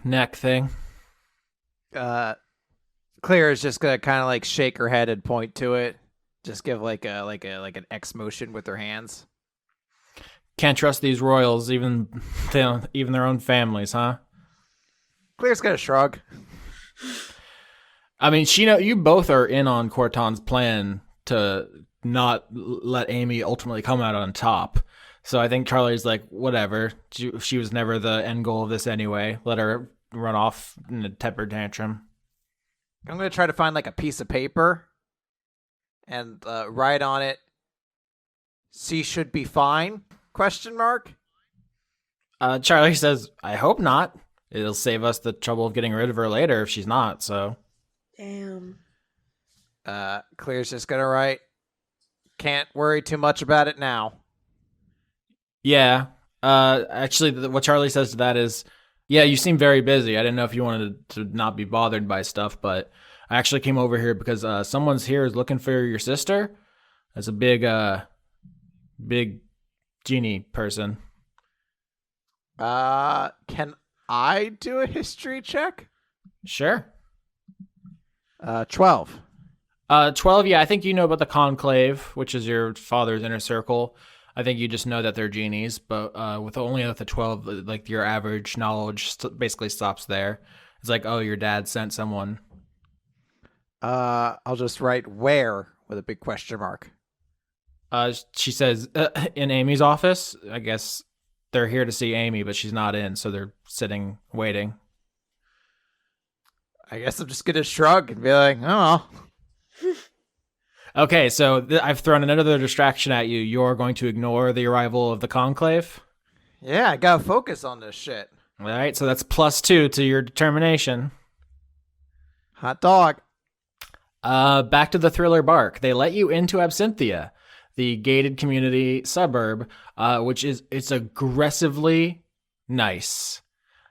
neck thing? Claire is just gonna kind of like shake her head and point to it. Just give like an X motion with her hands. Can't trust these royals, even their own families, huh? Claire's gonna shrug. I mean, you both are in on Khorton's plan to not let Amy ultimately come out on top. So I think Charlie's like, whatever. She was never the end goal of this anyway. Let her run off in a temper tantrum. I'm gonna try to find like a piece of paper and write on it, "She should be fine?" ? Charlie says, I hope not. It'll save us the trouble of getting rid of her later if she's not, so. Damn. Claire's just gonna write, "Can't worry too much about it now." Yeah. Actually, what Charlie says to that is, yeah, you seem very busy. I didn't know if you wanted to not be bothered by stuff, but I actually came over here because someone's here is looking for your sister. That's a big genie person. Can I do a history check? Sure. 12. 12, yeah, I think you know about the Conclave, which is your father's inner circle. I think you just know that they're genies, but with the 12, like your average knowledge basically stops there. It's like, oh, your dad sent someone. I'll just write where with a big question mark. She says, in Amy's office. I guess they're here to see Amy, but she's not in, so they're sitting, waiting. I guess I'm just going to shrug and be like, oh. Okay, so I've thrown another distraction at you. You're going to ignore the arrival of the Conclave? Yeah, I got to focus on this shit. All right, so that's +2 to your determination. Hot dog. Back to the Thriller Bark. They let you into Absinthia, the gated community suburb, which it's aggressively nice.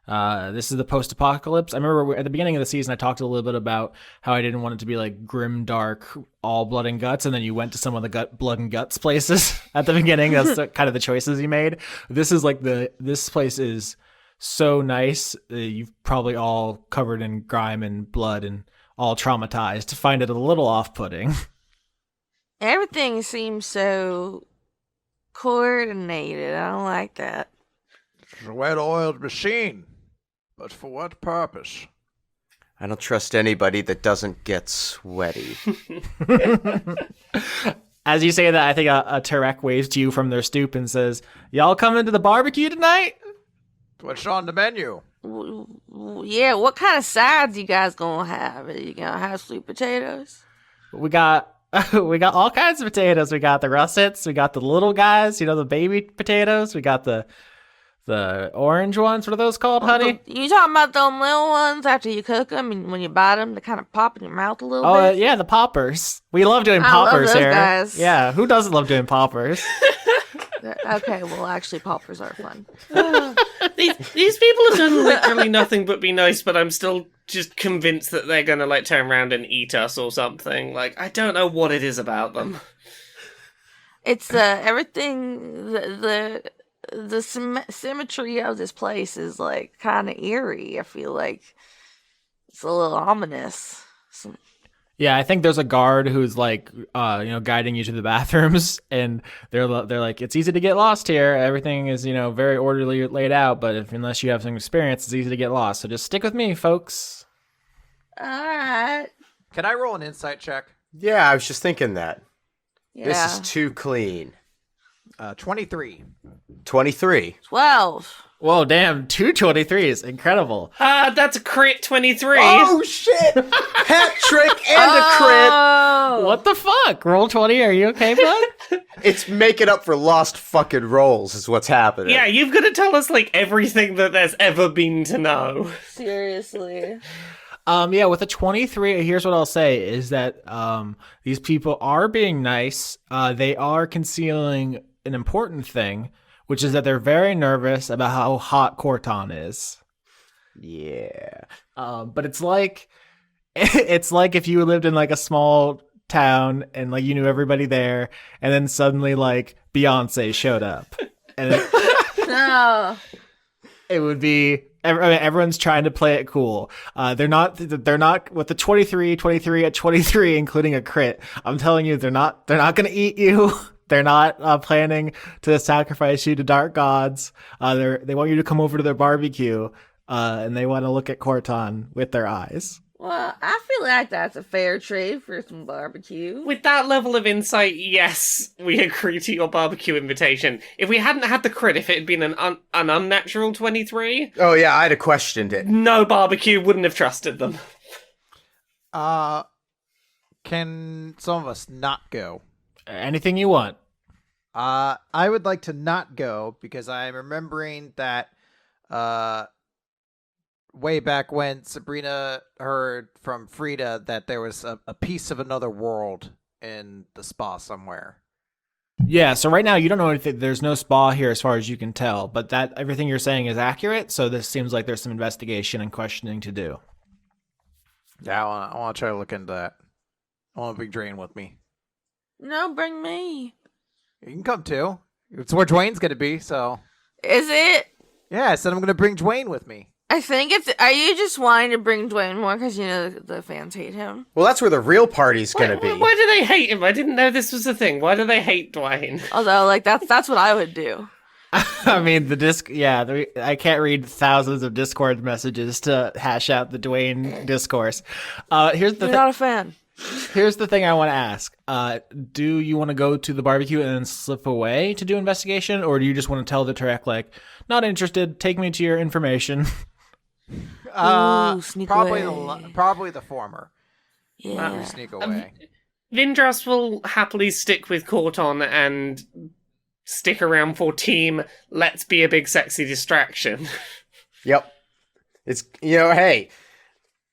This is the post-apocalypse. I remember at the beginning of the season, I talked a little bit about how I didn't want it to be like grim, dark, all blood and guts, and then you went to some of the blood and guts places at the beginning. That's kind of the choices you made. This is like this place is so nice. You've probably all covered in grime and blood and all traumatized to find it a little off-putting. Everything seems so coordinated. I don't like that. It's a well-oiled machine. But for what purpose? I don't trust anybody that doesn't get sweaty. As you say that, I think a Turek waves to you from their stoop and says, y'all coming to the barbecue tonight? What's on the menu? Yeah, what kind of sides you guys gonna have? Are you gonna have sweet potatoes? We got all kinds of potatoes. We got the russets. We got the little guys, the baby potatoes. We got the orange ones. What are those called, honey? You talking about them little ones after you cook them and when you bite them, they kind of pop in your mouth a little bit? Yeah, the poppers. We love doing I poppers love those here. guys. Yeah, who doesn't love doing poppers? Okay, well, actually, poppers are fun. These people have done literally nothing but be nice, but I'm still just convinced that they're gonna like turn around and eat us or something. Like, I don't know what it is about them. It's everything. The symmetry of this place is like kind of eerie. I feel like it's a little ominous. Yeah, I think there's a guard who's like, guiding you to the bathrooms, and they're like, it's easy to get lost here. Everything is, very orderly laid out, but unless you have some experience, it's easy to get lost. So just stick with me, folks. All right. Can I roll an insight check? Yeah, I was just thinking that. Yeah. This is too clean. 23. 23. 12. Whoa, damn, 223s. Incredible. That's a crit 23. Oh, shit! Hat trick and a Oh. What the fuck? Roll 20, are you okay, bud? crit. It's making up for lost fucking rolls is what's happening. Yeah, you've got to tell us like everything that there's ever been to know. Seriously. Yeah, with a 23, here's what I'll say is that these people are being nice. They are concealing an important thing, which is that they're very nervous about how hot Khorton is. Yeah. But it's like if you lived in like a small town and like you knew everybody there, and then suddenly like Beyonce showed up, and No. it would be everyone's trying to play it cool. They're not with the 23 at 23, including a crit. I'm telling you, they're not going to eat you. They're not planning to sacrifice you to dark gods. They want you to come over to their barbecue, and they want to look at Khorton with their eyes. Well, I feel like that's a fair trade for some barbecue. With that level of insight, yes, we agree to your barbecue invitation. If we hadn't had the crit, if it had been an unnatural 23, Oh, yeah, I'd have questioned it. no barbecue wouldn't have trusted them. Can some of us not go? Anything you want. I would like to not go because I'm remembering that way back when Sabrina heard from Frida that there was a piece of another world in the spa somewhere. Yeah, so right now you don't know anything. There's no spa here as far as you can tell, but that everything you're saying is accurate, so this seems like there's some investigation and questioning to do. Yeah, I want to try to look into that. I want to bring Drain with me. No, bring me. You can come too. It's where Dwayne's going to be, so. Is it? Yeah, I said I'm going to bring Dwayne with me. I think it's. Are you just wanting to bring Dwayne more because you know the fans hate him? Well, that's where the real party's gonna be. Why do they hate him? I didn't know this was a thing. Why do they hate Dwayne? Although, like that's what I would do. I mean, I can't read thousands of Discord messages to hash out the Dwayne discourse. Here's the You're not a fan. Here's the thing I want to ask. Do you want to go to the barbecue and then slip away to do investigation, or do you just want to tell the Trek, like, not interested, take me to your information? Sneak probably away. probably the former. Yeah. Sneak away. Vindrass will happily stick with Khorton and stick around for team let's be a big sexy distraction. Yep. It's, hey,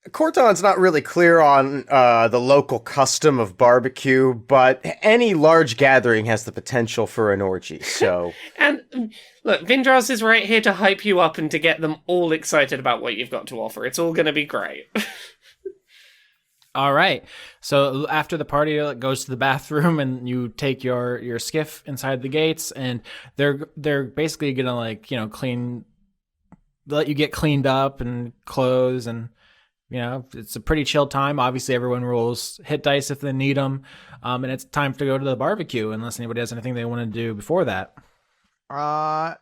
Khorton's not really clear on the local custom of barbecue, but any large gathering has the potential for an orgy, so... And look, Vindrass is right here to hype you up and to get them all excited about what you've got to offer. It's all going to be great. All right. So after the party goes to the bathroom and you take your skiff inside the gates, and they're basically gonna let you get cleaned up and clothes, and it's a pretty chill time. Obviously, everyone rolls hit dice if they need them, and it's time to go to the barbecue unless anybody has anything they want to do before that. I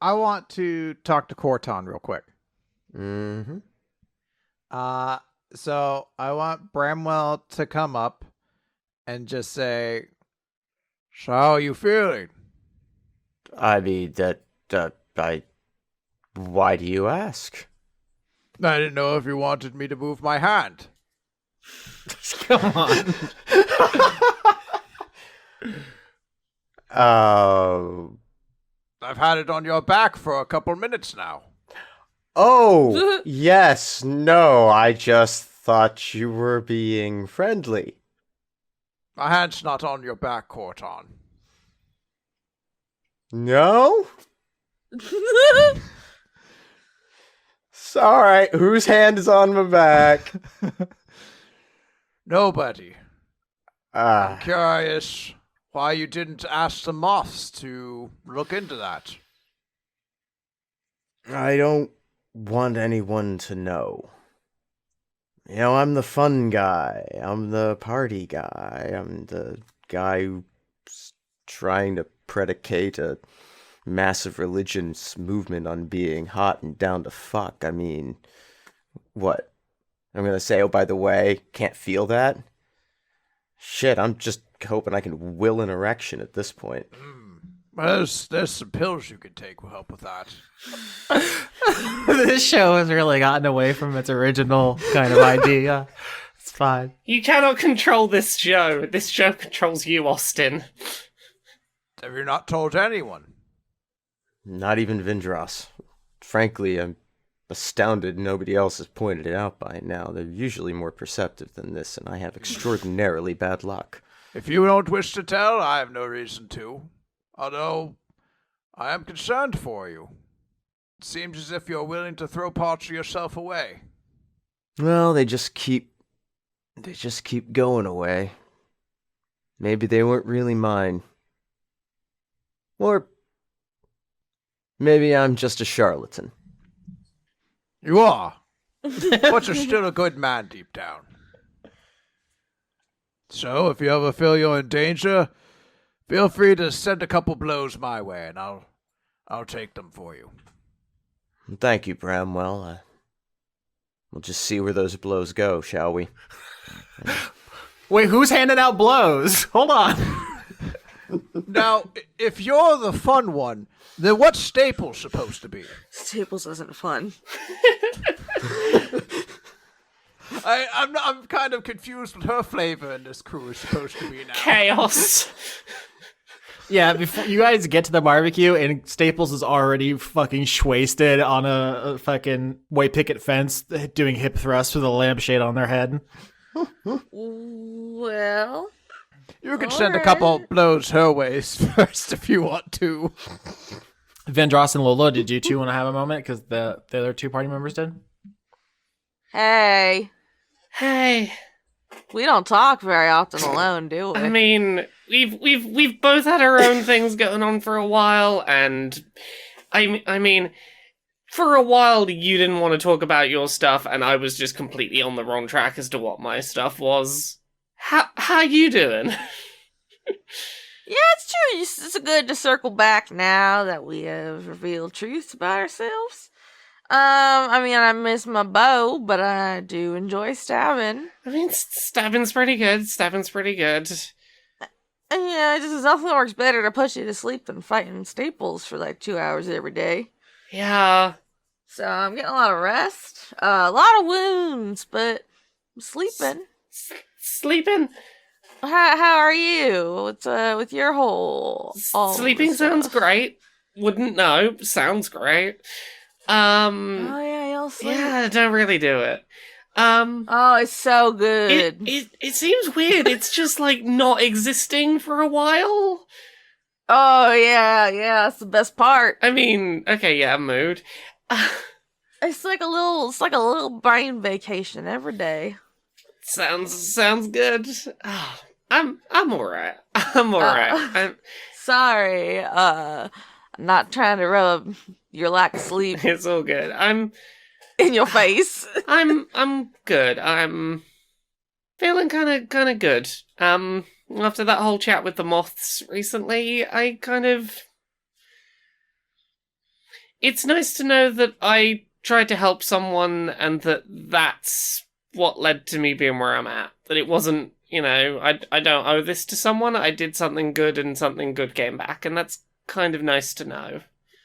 want to talk to Khorton real quick. Mm-hmm. So I want Bramwell to come up and just say, "So how are you feeling?" I mean, why do you ask? I didn't know if you wanted me to move my hand. Come on. I've had it on your back for a couple minutes now. Oh, yes, no, I just thought you were being friendly. My hand's not on your back, Khorton. No? All right, whose hand is on my back? Nobody. I'm curious why you didn't ask the moths to look into that. I don't want anyone to know. I'm the fun guy. I'm the party guy. I'm the guy who's trying to predicate a massive religious movement on being hot and down to fuck. I mean, what? I'm gonna say, oh, by the way, can't feel that? Shit, I'm just hoping I can will an erection at this point. Well, there's some pills you could take will help with that. This show has really gotten away from its original kind of idea. It's fine. You cannot control this show. This show controls you, Austin. Have you not told anyone? Not even Vindrass. Frankly, I'm astounded nobody else has pointed it out by now. They're usually more perceptive than this, and I have extraordinarily bad luck. If you don't wish to tell, I have no reason to. Although, I am concerned for you. It seems as if you're willing to throw parts of yourself away. Well, they just keep going away. Maybe they weren't really mine. Or maybe I'm just a charlatan. You are. But you're still a good man deep down. So, if you ever feel you're in danger, feel free to send a couple blows my way, and I'll take them for you. Thank you, Bramwell. We'll just see where those blows go, shall we? Wait, who's handing out blows? Hold on. Now, if you're the fun one, then what's Staples supposed to be? Staples isn't fun. I'm kind of confused what her flavor in this crew is supposed to be now. Chaos. Yeah, before you guys get to the barbecue, and Staples is already fucking wasted on a fucking white picket fence doing hip thrusts with a lampshade on their head. Well, You can send a couple blows her ways first if you want to. Vindrass and Lola, did you two want to have a moment? Because the other two party members did. Hey, Hey, we don't talk very often alone, do we? I mean, we've both had our own things going on for a while, and I mean, for a while you didn't want to talk about your stuff, and I was just completely on the wrong track as to what my stuff was. How you doing? Yeah, it's true. It's good to circle back now that we have revealed truths about ourselves. I mean, I miss my bow, but I do enjoy stabbing. I mean, stabbing's pretty good. And, there's nothing that works better to put you to sleep than fighting staples for like 2 hours every day. Yeah. So I'm getting a lot of rest, a lot of wounds, but I'm sleeping. Sleeping? How are you? With your whole Sleeping sounds great. Wouldn't know. Sounds great. Oh yeah, y'all sleep. Yeah, I don't really do it. Oh, it's so good. It seems weird. It's just like not existing for a while. Oh yeah, that's the best part. I mean, okay, yeah, mood. It's like a little brain vacation every day. Sounds good. Oh, I'm alright. I'm alright. Sorry, I'm not trying to rub your lack of sleep It's all good. in your face. I'm good. I'm feeling kind of good. After that whole chat with the moths recently, it's nice to know that I tried to help someone and that's what led to me being where I'm at. That it wasn't, I don't owe this to someone. I did something good and something good came back, and that's kind of nice to know.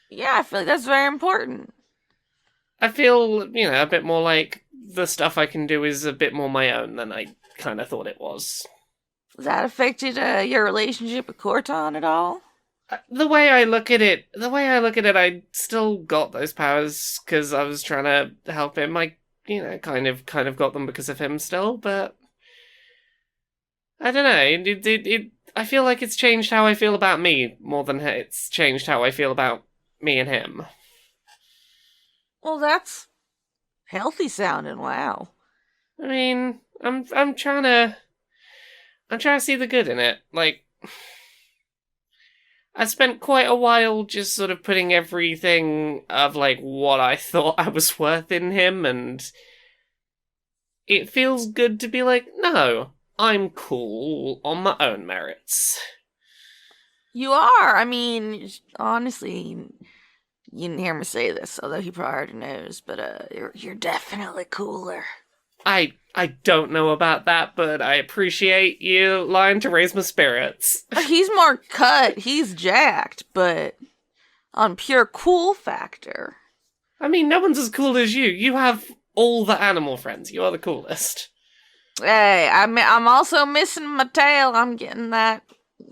Yeah, I feel like that's very important. I feel, a bit more like the stuff I can do is a bit more my own than I kind of thought it was. Has that affected your relationship with Khorton at all? The way I look at it, I still got those powers because I was trying to help him. I, kind of got them because of him still, but I don't know. I feel like it's changed how I feel about me more than it's changed how I feel about me and him. Well, that's healthy sounding. Wow. I mean, I'm trying to see the good in it. Like, I spent quite a while just sort of putting everything of, like, what I thought I was worth in him, and it feels good to be like, no, I'm cool on my own merits. You are. I mean, honestly, you didn't hear me say this, although he probably already knows, but you're definitely cooler. I don't know about that, but I appreciate you lying to raise my spirits. He's more cut, he's jacked, but on pure cool factor. I mean, no one's as cool as you. You have all the animal friends. You are the coolest. Hey, I'm also missing my tail. I'm getting that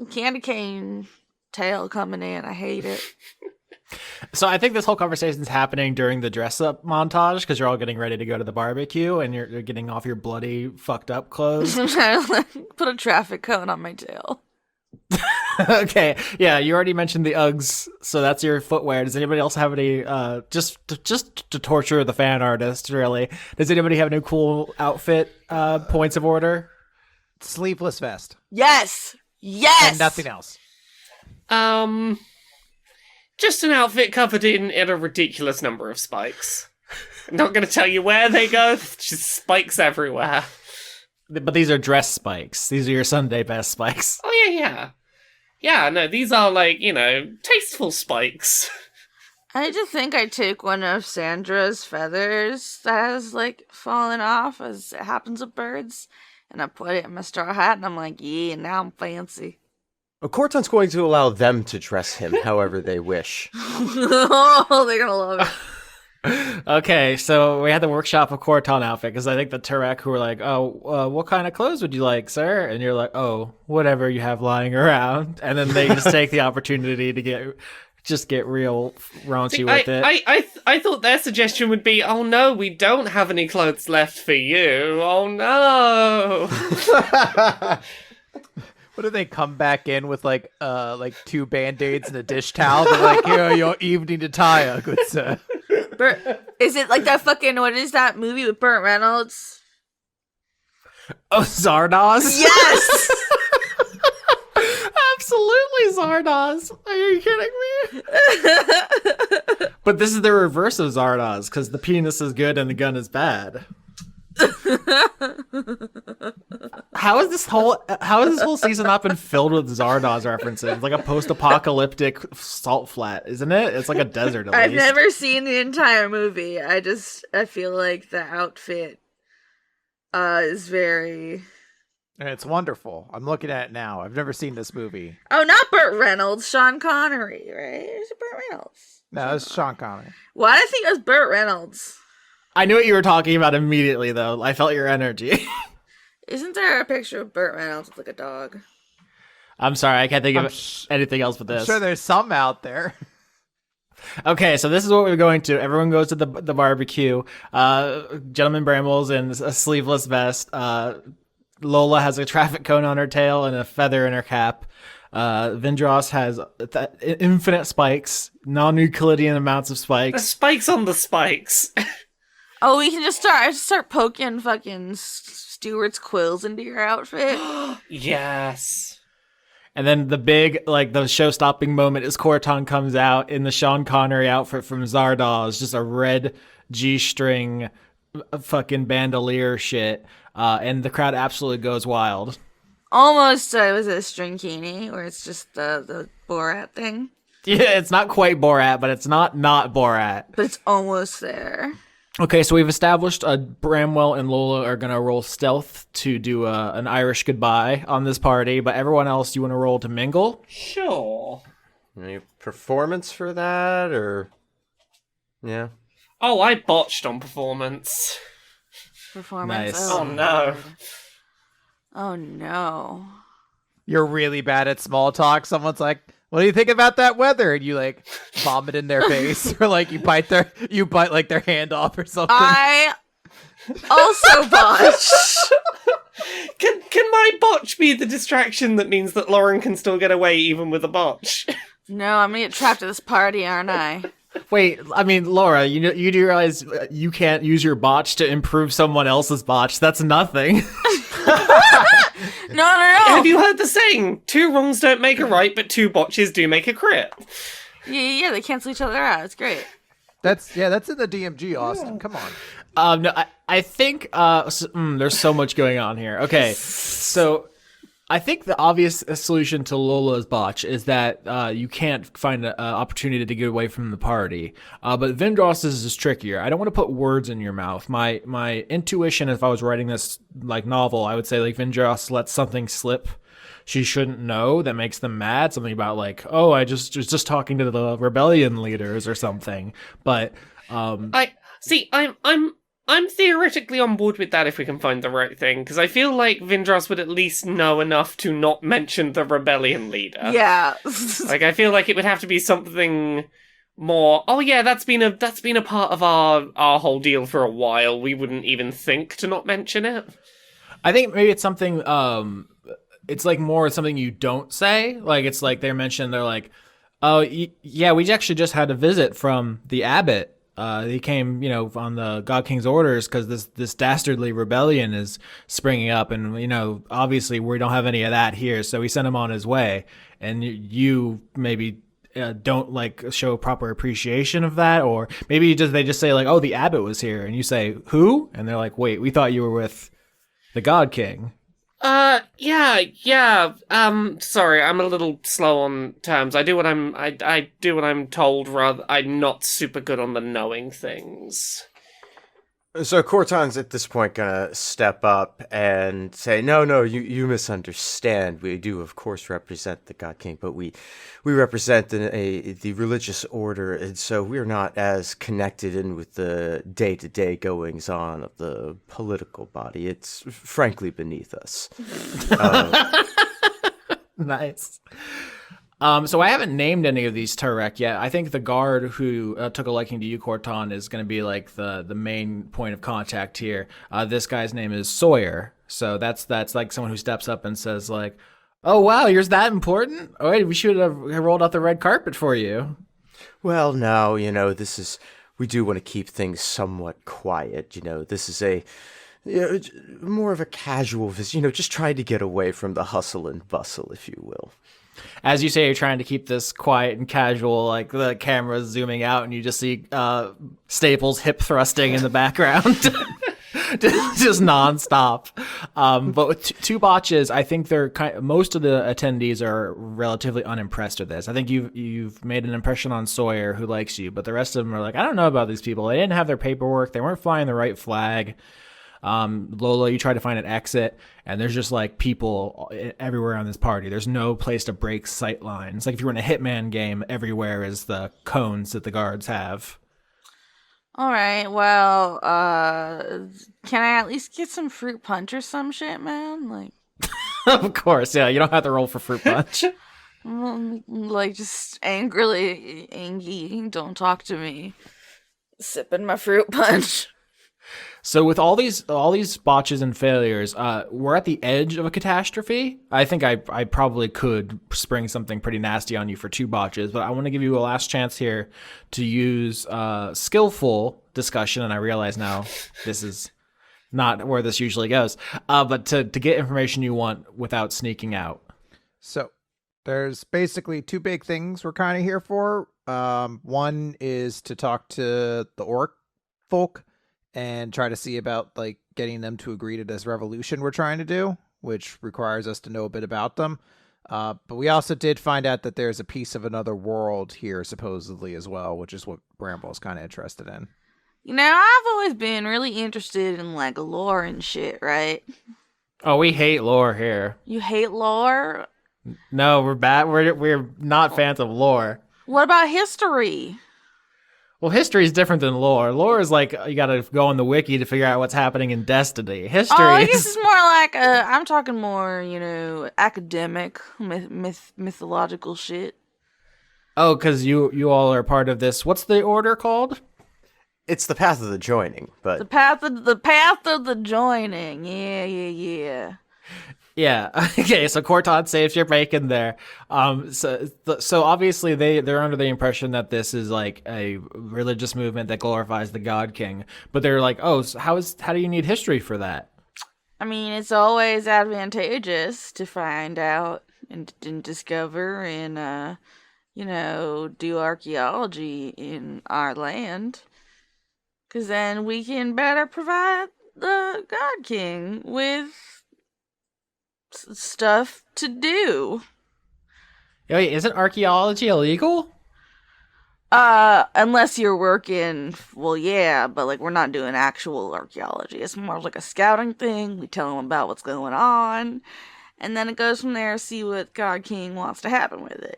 candy cane tail coming in. I hate it. So I think this whole conversation is happening during the dress-up montage because you're all getting ready to go to the barbecue and you're getting off your bloody, fucked up clothes. Put a traffic cone on my tail. Okay, yeah, you already mentioned the Uggs, so that's your footwear. Does anybody else have any, just to torture the fan artist, really, does anybody have any cool outfit points of order? Sleeveless vest. Yes! And nothing else. Just an outfit covered in a ridiculous number of spikes. I'm not going to tell you where they go, just spikes everywhere. But these are dress spikes. These are your Sunday best spikes. Oh, yeah. Yeah, no, these are, like, tasteful spikes. I just think I took one of Sandra's feathers that has, like, fallen off, as it happens with birds, and I put it in my straw hat, and I'm like, yeah, now I'm fancy. Khorton's going to allow them to dress him however they wish. Oh, they're gonna love it. Okay, so we had the workshop of Khorton outfit because I think the Turek who were like, oh, what kind of clothes would you like, sir? And you're like, oh, whatever you have lying around. And then they just take the opportunity to get real raunchy with it. I thought their suggestion would be, oh no, we don't have any clothes left for you. Oh no. What if they come back in with like 2 Band-Aids and a dish towel? They're like, here are your evening attire, good sir. Is it like that fucking, what is that movie with Burt Reynolds? Oh, Zardoz? Yes! Absolutely Zardoz. Are you kidding me? But this is the reverse of Zardoz, because the penis is good and the gun is bad. How is this whole season not been filled with Zardoz references? It's like a post-apocalyptic salt flat, isn't it? It's like a desert at I've least. never seen the entire movie. I feel like the outfit is very... It's wonderful. I'm looking at it now. I've never seen this movie. Oh, not Burt Reynolds, Sean Connery, right? Is it Burt Reynolds? No, it's Sean Connery. Why did I think it was Burt Reynolds? I knew what you were talking about immediately, though. I felt your energy. Isn't there a picture of Burt Reynolds with like a dog? I'm sorry, I can't think of anything else but this. I'm sure there's some out there. Okay, so this is what we're going to. Everyone goes to the barbecue. Gentleman Bramwell's in a sleeveless vest. Lola has a traffic cone on her tail and a feather in her cap. Vindrass has infinite spikes, non-Euclidean amounts of The spikes. spikes on the spikes. Oh, we can just start poking fucking Stewart's quills into your outfit. Yes. And then the big, the show-stopping moment is Khorton comes out in the Sean Connery outfit from Zardoz, just a red G-string fucking bandolier shit. And the crowd absolutely goes wild. Almost, was it a stringini, where it's just the Borat thing? Yeah, it's not quite Borat, but it's not Borat. But it's almost there. Okay, so we've established Bramwell and Lola are going to roll stealth to do an Irish goodbye on this party, but everyone else, you want to roll to mingle? Sure. Any performance for that, or... Yeah. Oh, I botched on performance. Performance. Nice. Oh, no. Oh no. You're really bad at small talk. Someone's like, what do you think about that weather? And you vomit in their face, or you bite their hand off or something. I also botched. Can my botch be the distraction that means that Lauren can still get away even with a botch? No, I'm gonna get trapped at this party, aren't I? Wait, I mean, Laura, you do realize you can't use your botch to improve someone else's botch. That's nothing. No. Have you heard the saying? 2 wrongs don't make a right, but 2 botches do make a crit. Yeah, they cancel each other out. It's great. That's in the DMG, Austin. Come on. No, I think there's so much going on here. Okay, so I think the obvious solution to Lola's botch is that you can't find an opportunity to get away from the party. But Vindrass's is trickier. I don't want to put words in your mouth. My intuition, if I was writing this novel, I would say Vindrass lets something slip she shouldn't know that makes them mad. Something about I was just talking to the rebellion leaders or something. But I'm theoretically on board with that if we can find the right thing, because I feel like Vindrass would at least know enough to not mention the rebellion leader. Yeah. I feel like it would have to be something more, oh yeah, that's been a part of our whole deal for a while. We wouldn't even think to not mention it. I think maybe it's something, it's more something you don't say. It's they're mentioned, they're like, oh, yeah, we actually just had a visit from the abbot. He came, on the God King's orders because this dastardly rebellion is springing up, and obviously we don't have any of that here, so we sent him on his way. And you maybe don't show proper appreciation of that, or maybe they just say oh, the abbot was here, and you say who, and they're like, wait, we thought you were with the God King. Yeah. Sorry, I'm a little slow on terms. I do what I'm told, rather. I'm not super good on the knowing things. So Khorton's at this point gonna step up and say, no, you misunderstand. We do, of course, represent the God King, but we represent the religious order, and so we're not as connected in with the day-to-day goings-on of the political body. It's frankly beneath us. Nice. So I haven't named any of these Turek yet. I think the guard who took a liking to you, Khorton, is going to be the main point of contact here. This guy's name is Sawyer. So that's someone who steps up and says Oh, wow, you're that important? Oh, wait, we should have rolled out the red carpet for you. Well, now, we do want to keep things somewhat quiet. This is more of a casual visit, just trying to get away from the hustle and bustle, if you will. As you say, you're trying to keep this quiet and casual, like the camera's zooming out and you just see Staples hip thrusting in the background. Just nonstop. But with two botches, I think most of the attendees are relatively unimpressed with this. I think you've made an impression on Sawyer, who likes you, but the rest of them are like, I don't know about these people. They didn't have their paperwork. They weren't flying the right flag. Lola, you try to find an exit, and there's just like people everywhere on this party. There's no place to break sight lines. Like if you were in a Hitman game, everywhere is the cones that the guards have. All right, well, can I at least get some fruit punch or some shit, man? Like, Of course, yeah. You don't have to roll for fruit punch. like just angry, don't talk to me. Sipping my fruit punch. So with all these botches and failures, we're at the edge of a catastrophe. I think I probably could spring something pretty nasty on you for 2 botches, but I want to give you a last chance here to use skillful discussion, and I realize now this is not where this usually goes, but to get information you want without sneaking out. So there's basically 2 big things we're kind of here for. One is to talk to the orc folk and try to see about like getting them to agree to this revolution we're trying to do, which requires us to know a bit about them. But we also did find out that there's a piece of another world here supposedly as well, which is what Bramwell's kind of interested in. I've always been really interested in like lore and shit, right? Oh, we hate lore here. You hate lore? No, we're bad. We're not fans of lore. What about history? Well, history is different than lore. Lore is like you got to go on the wiki to figure out what's happening in Destiny. History I is guess it's more like I'm talking more, academic, mythological shit. Oh, because you all are part of this. What's the order called? It's the path of the joining, but The path of the joining. Yeah. Yeah. Okay. So Khorton saves your bacon there. So obviously they're under the impression that this is like a religious movement that glorifies the God King, but they're like, oh, so how do you need history for that? I mean, it's always advantageous to find out and discover and do archaeology in our land, because then we can better provide the God King with stuff to do. Wait, isn't archaeology illegal? Unless you're working, well, yeah, but like we're not doing actual archaeology. It's more like a scouting thing. We tell them about what's going on, and then it goes from there. See what God King wants to happen with it.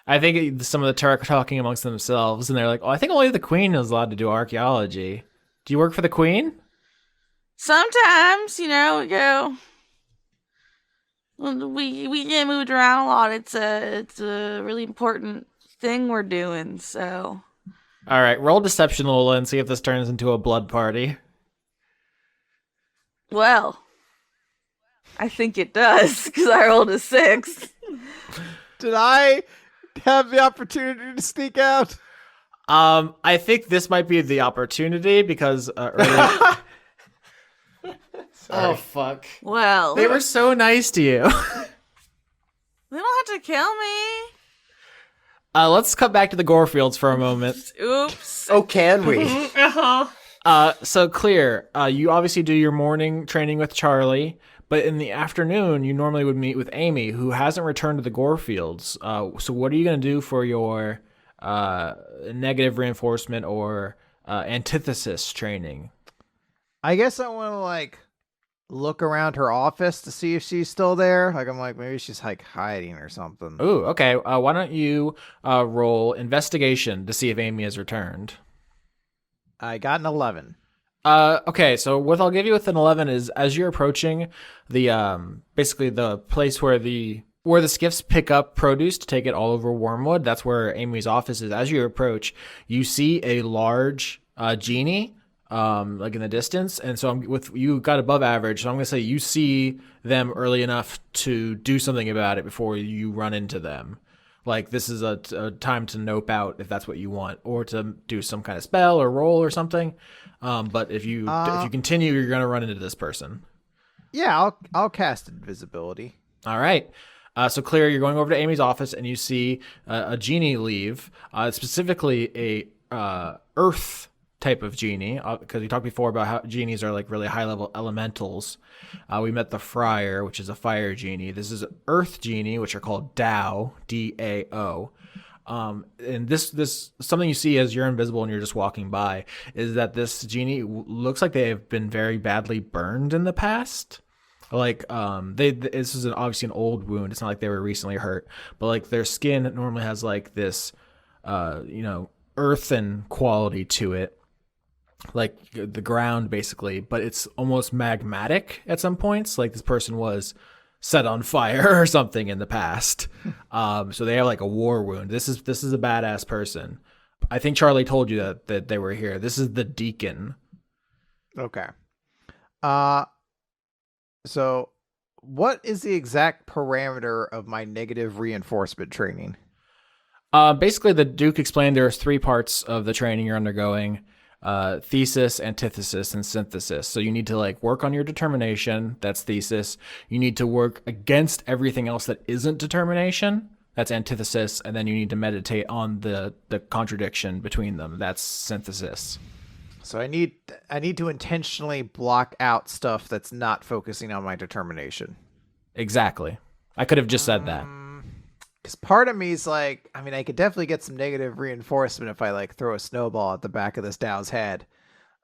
I think some of the Turk are talking amongst themselves, and they're like, oh, I think only the Queen is allowed to do archaeology. Do you work for the Queen? Sometimes, we go. We get moved around a lot. It's a really important thing we're doing. So, all right, roll deception, Lola, and see if this turns into a blood party. Well, I think it does because I rolled a 6. Did I have the opportunity to sneak out? I think this might be the opportunity because earlier... Oh, fuck. Well, They were so nice to you. they don't have to kill me. Let's come back to the Gore Fields for a moment. Oops. oh, can we? So Clear, you obviously do your morning training with Charlie, but in the afternoon, you normally would meet with Amy, who hasn't returned to the Gore Fields. So what are you going to do for your negative reinforcement or antithesis training? I guess I want to look around her office to see if she's still there. I'm like, maybe she's hiding or something. Ooh, okay. Why don't you roll investigation to see if Amy has returned? I got an 11. Okay, so what I'll give you with an 11 is as you're approaching the basically the place where the skiffs pick up produce to take it all over Wormwood. That's where Amy's office is. As you approach, you see a large genie like in the distance, and so you got above average, so I'm gonna say you see them early enough to do something about it before you run into them. Like this is a time to nope out if that's what you want, or to do some kind of spell or roll or something. But if you continue, you're gonna run into this person. Yeah, I'll cast invisibility. All right. So Clear, you're going over to Amy's office and you see a genie leave, specifically a earth type of genie, because we talked before about how genies are like really high level elementals. We met the Friar, which is a fire genie. This is an earth genie, which are called Dao, D-A-O. And this something you see as you're invisible and you're just walking by is that this genie looks like they have been very badly burned in the past. Like this is obviously an old wound. It's not like they were recently hurt, but like their skin normally has like this earthen quality to it, like the ground basically, but it's almost magmatic at some points. Like this person was set on fire or something in the past. So they have like a war wound. This is a badass person. I think Charlie told you that they were here. This is the Deacon. Okay. So what is the exact parameter of my negative reinforcement training? Basically, the Duke explained there's 3 parts of the training you're undergoing: thesis, antithesis, and synthesis. So you need to like work on your determination. That's thesis. You need to work against everything else that isn't determination. That's antithesis. And then you need to meditate on the contradiction between them. That's synthesis. So I need to intentionally block out stuff that's not focusing on my determination. Exactly. I could have just said that. Because part of me is like, I mean, I could definitely get some negative reinforcement if I like throw a snowball at the back of this Dow's head.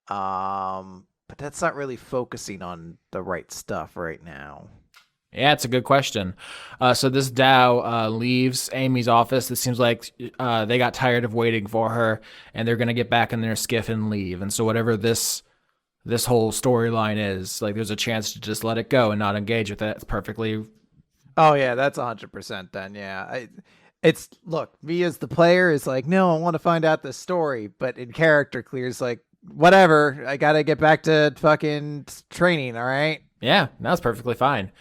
But that's not really focusing on the right stuff right now. Yeah, it's a good question. So this Dow leaves Amy's office. It seems like they got tired of waiting for her, and they're going to get back in their skiff and leave. And so whatever this whole storyline is, like there's a chance to just let it go and not engage with it. It's perfectly... Oh, yeah, that's 100% then, yeah. Look, me as the player is like, no, I want to find out the story. But in character, Clear's like, whatever, I got to get back to fucking training, all right? Yeah, that's perfectly fine.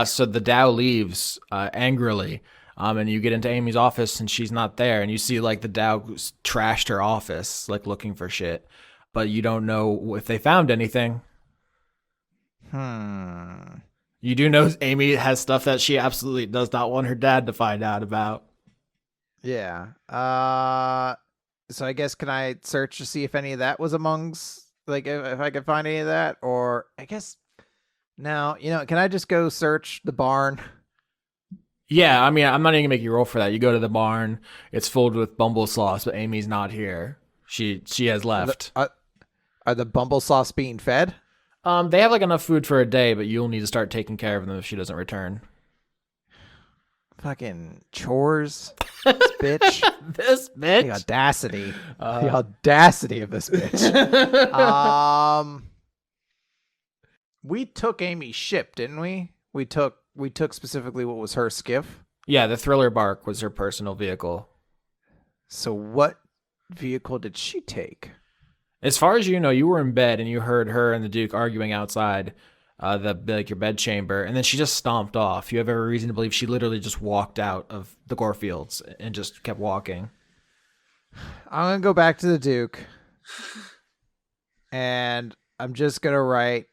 So the Dow leaves angrily, and you get into Amy's office, and she's not there. And you see, like, the Dow trashed her office, like, looking for shit. But you don't know if they found anything. You do know Amy has stuff that she absolutely does not want her dad to find out about. Yeah. So I guess, can I search to see if any of that was amongst, like, if I could find any of that? Or I guess... Now, can I just go search the barn? Yeah, I mean, I'm not even gonna make you roll for that. You go to the barn, it's filled with bumble sauce, but Amy's not here. She has left. Are the bumble sauce being fed? They have like enough food for a day, but you'll need to start taking care of them if she doesn't return. Fucking chores, this bitch. This bitch. The audacity. The audacity of this bitch. We took Amy's ship, didn't we? We took specifically what was her skiff. Yeah, the Thriller Bark was her personal vehicle. So what vehicle did she take? As far as you know, you were in bed and you heard her and the Duke arguing outside your bed chamber, and then she just stomped off. You have every reason to believe she literally just walked out of the Gore Fields and just kept walking. I'm gonna go back to the Duke, and I'm just gonna write,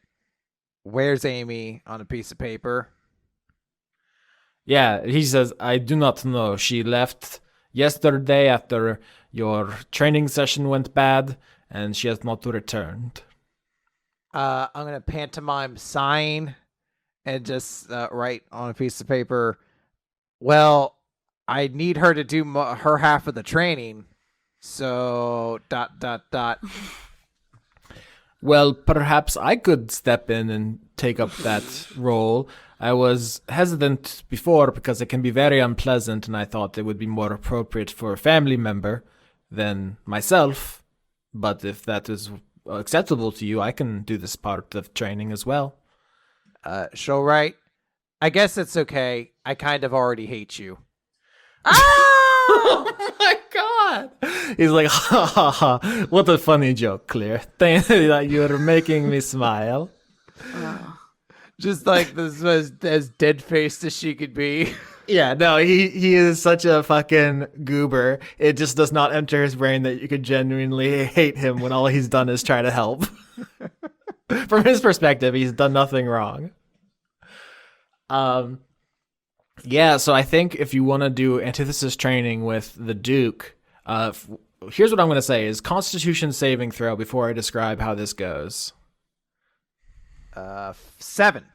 "Where's Amy?" on a piece of paper. Yeah, he says, I do not know. She left yesterday after your training session went bad, and she has not returned. I'm going to pantomime sign and just write on a piece of paper, well, I need her to do her half of the training, so ... Well, perhaps I could step in and take up that role. I was hesitant before because it can be very unpleasant, and I thought it would be more appropriate for a family member than myself. But if that is acceptable to you, I can do this part of training as well. She'll write, I guess it's okay. I kind of already hate you. Ah! Oh my god! He's like, ha ha ha! What a funny joke, Claire. Thank you that you're making me smile. Just like this was as dead faced as she could be. Yeah, no, he is such a fucking goober. It just does not enter his brain that you could genuinely hate him when all he's done is try to help. From his perspective, he's done nothing wrong. Yeah, so I think if you want to do antithesis training with the Duke, here's what I'm going to say is Constitution saving throw before I describe how this goes. 7.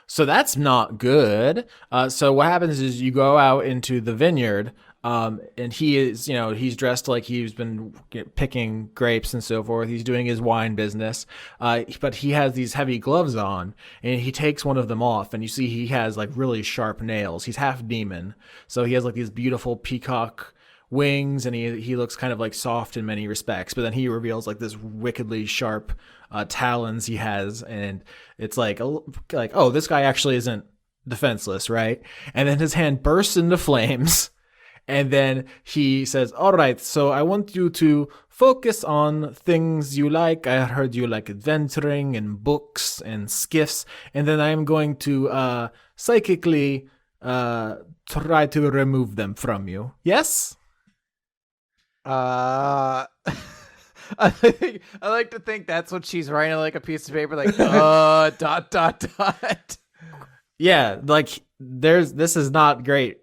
So that's not good. So what happens is you go out into the vineyard, and he is, he's dressed like he's been picking grapes and so forth. He's doing his wine business, but he has these heavy gloves on, and he takes one of them off, and you see he has like really sharp nails. He's half demon, so he has like these beautiful peacock wings, and he looks kind of like soft in many respects, but then he reveals like this wickedly sharp talons he has, and it's like oh, this guy actually isn't defenseless, right? And then his hand bursts into flames, and then he says, all right, so I want you to focus on things you like. I heard you like adventuring and books and skiffs, and then I'm going to psychically try to remove them from you. Yes? I like to think that's what she's writing on like a piece of paper, like dot. Yeah, like this is not great.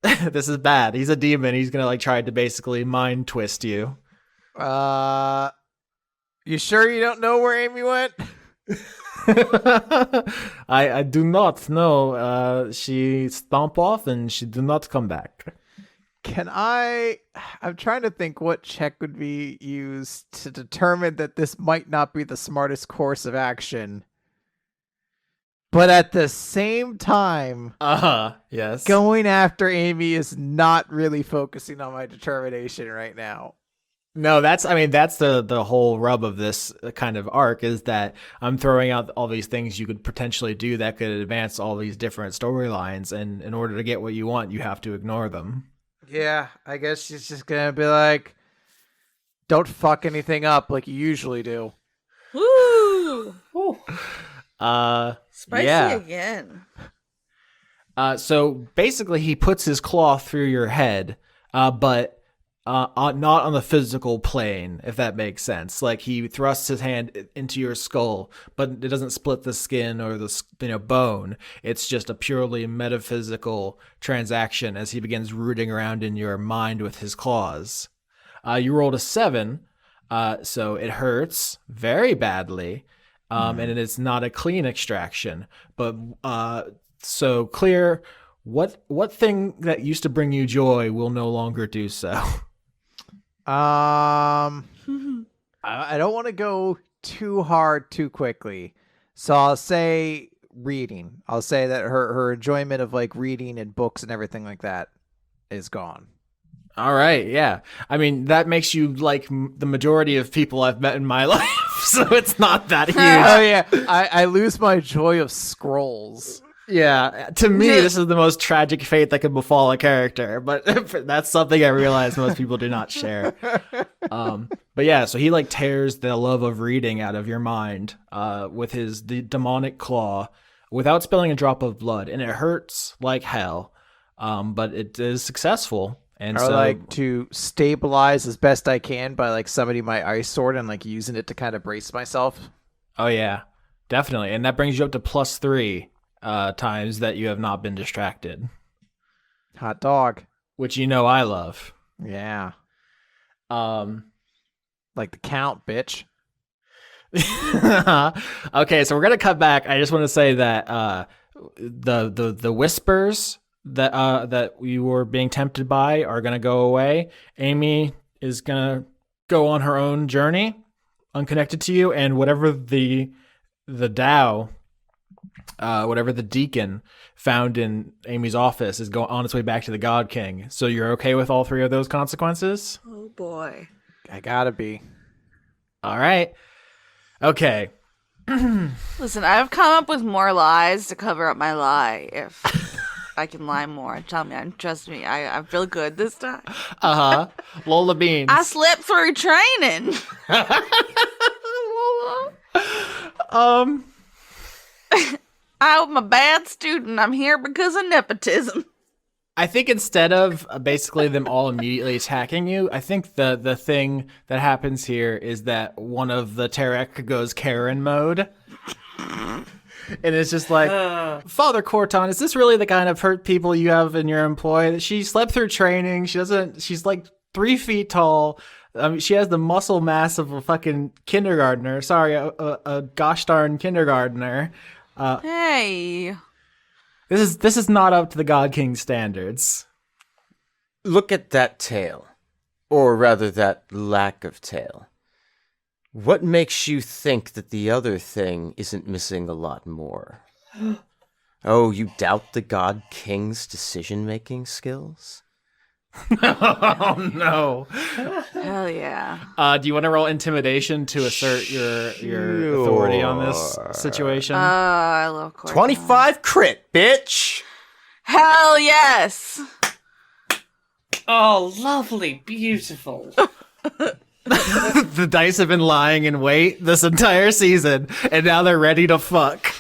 This is bad. He's a demon. He's gonna like try to basically mind twist you. You sure you don't know where Amy went? I do not know. She stomp off and she do not come back. I'm trying to think what check would be used to determine that this might not be the smartest course of action. But at the same time, yes. going after Amy is not really focusing on my determination right now. No, that's the whole rub of this kind of arc is that I'm throwing out all these things you could potentially do that could advance all these different storylines, and in order to get what you want, you have to ignore them. Yeah, I guess she's just gonna be like, don't fuck anything up like you usually do. Woo! Spicy again. So basically he puts his claw through your head, but not on the physical plane, if that makes sense. Like he thrusts his hand into your skull, but it doesn't split the skin or the bone. It's just a purely metaphysical transaction as he begins rooting around in your mind with his claws. You rolled a 7, so it hurts very badly, and it's not a clean extraction. But so Clear, what thing that used to bring you joy will no longer do so? I don't want to go too hard too quickly, so I'll say reading. I'll say that her enjoyment of like reading and books and everything like that is gone. All right, yeah. I mean, that makes you like the majority of people I've met in my life, so it's not that huge. Oh yeah, I lose my joy of scrolls. Yeah, to me, this is the most tragic fate that could befall a character, but that's something I realize most people do not share. But yeah, so he like tears the love of reading out of your mind with the demonic claw without spilling a drop of blood, and it hurts like hell, but it is successful. And so like to stabilize as best I can by like summoning my ice sword and like using it to kind of brace myself. Oh yeah, definitely, and that brings you up to +3. Times that you have not been distracted. Hot dog. Which I love. Yeah. Like the count, bitch. Okay, so we're gonna cut back. I just want to say that the whispers that you were being tempted by are gonna go away. Amy is gonna go on her own journey, unconnected to you, and whatever the Tao, whatever the deacon found in Amy's office is going on its way back to the God King. So you're okay with all 3 of those consequences? Oh boy. I gotta be. All right. Okay. Listen, I've come up with more lies to cover up my lie if I can lie more. Tell me, trust me. I feel good this time. Lola Beans. I slept through training. I'm a bad student. I'm here because of nepotism. I think instead of basically them all immediately attacking you, I think the thing that happens here is that one of the Terek goes Karen mode. And it's just like, Father Khorton, is this really the kind of hurt people you have in your employ? She slept through training. She's like 3 feet tall. I mean, she has the muscle mass of a fucking kindergartner. Sorry, a gosh darn kindergartner. Hey. This is not up to the God King standards. Look at that tail. Or rather, that lack of tail. What makes you think that the other thing isn't missing a lot more? Oh, you doubt the God King's decision-making skills? Oh, no. Hell yeah. Do you want to roll intimidation to assert your authority on this situation? I love Khorton. 25 crit, bitch! Hell yes. Oh, lovely, beautiful. The dice have been lying in wait this entire season, and now they're ready to fuck.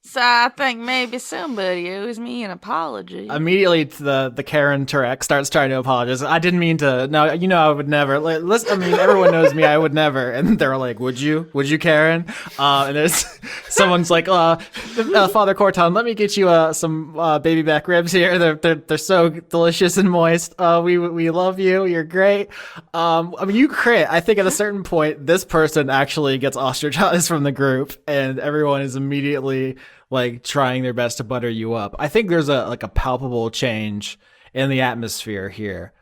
So I think maybe somebody owes me an apology. Immediately, the Karen Turek starts trying to apologize. I didn't mean to. No, I would never. Listen, I mean, everyone knows me. I would never. And they're like, "Would you? Would you, Karen?" And there's someone's like, "Father Khorton, let me get you some baby back ribs here. They're so delicious and moist. We love you. You're great." I mean, you crit. I think at a certain point, this person actually gets ostracized from the group, and everyone is immediately like trying their best to butter you up. I think there's a palpable change in the atmosphere here.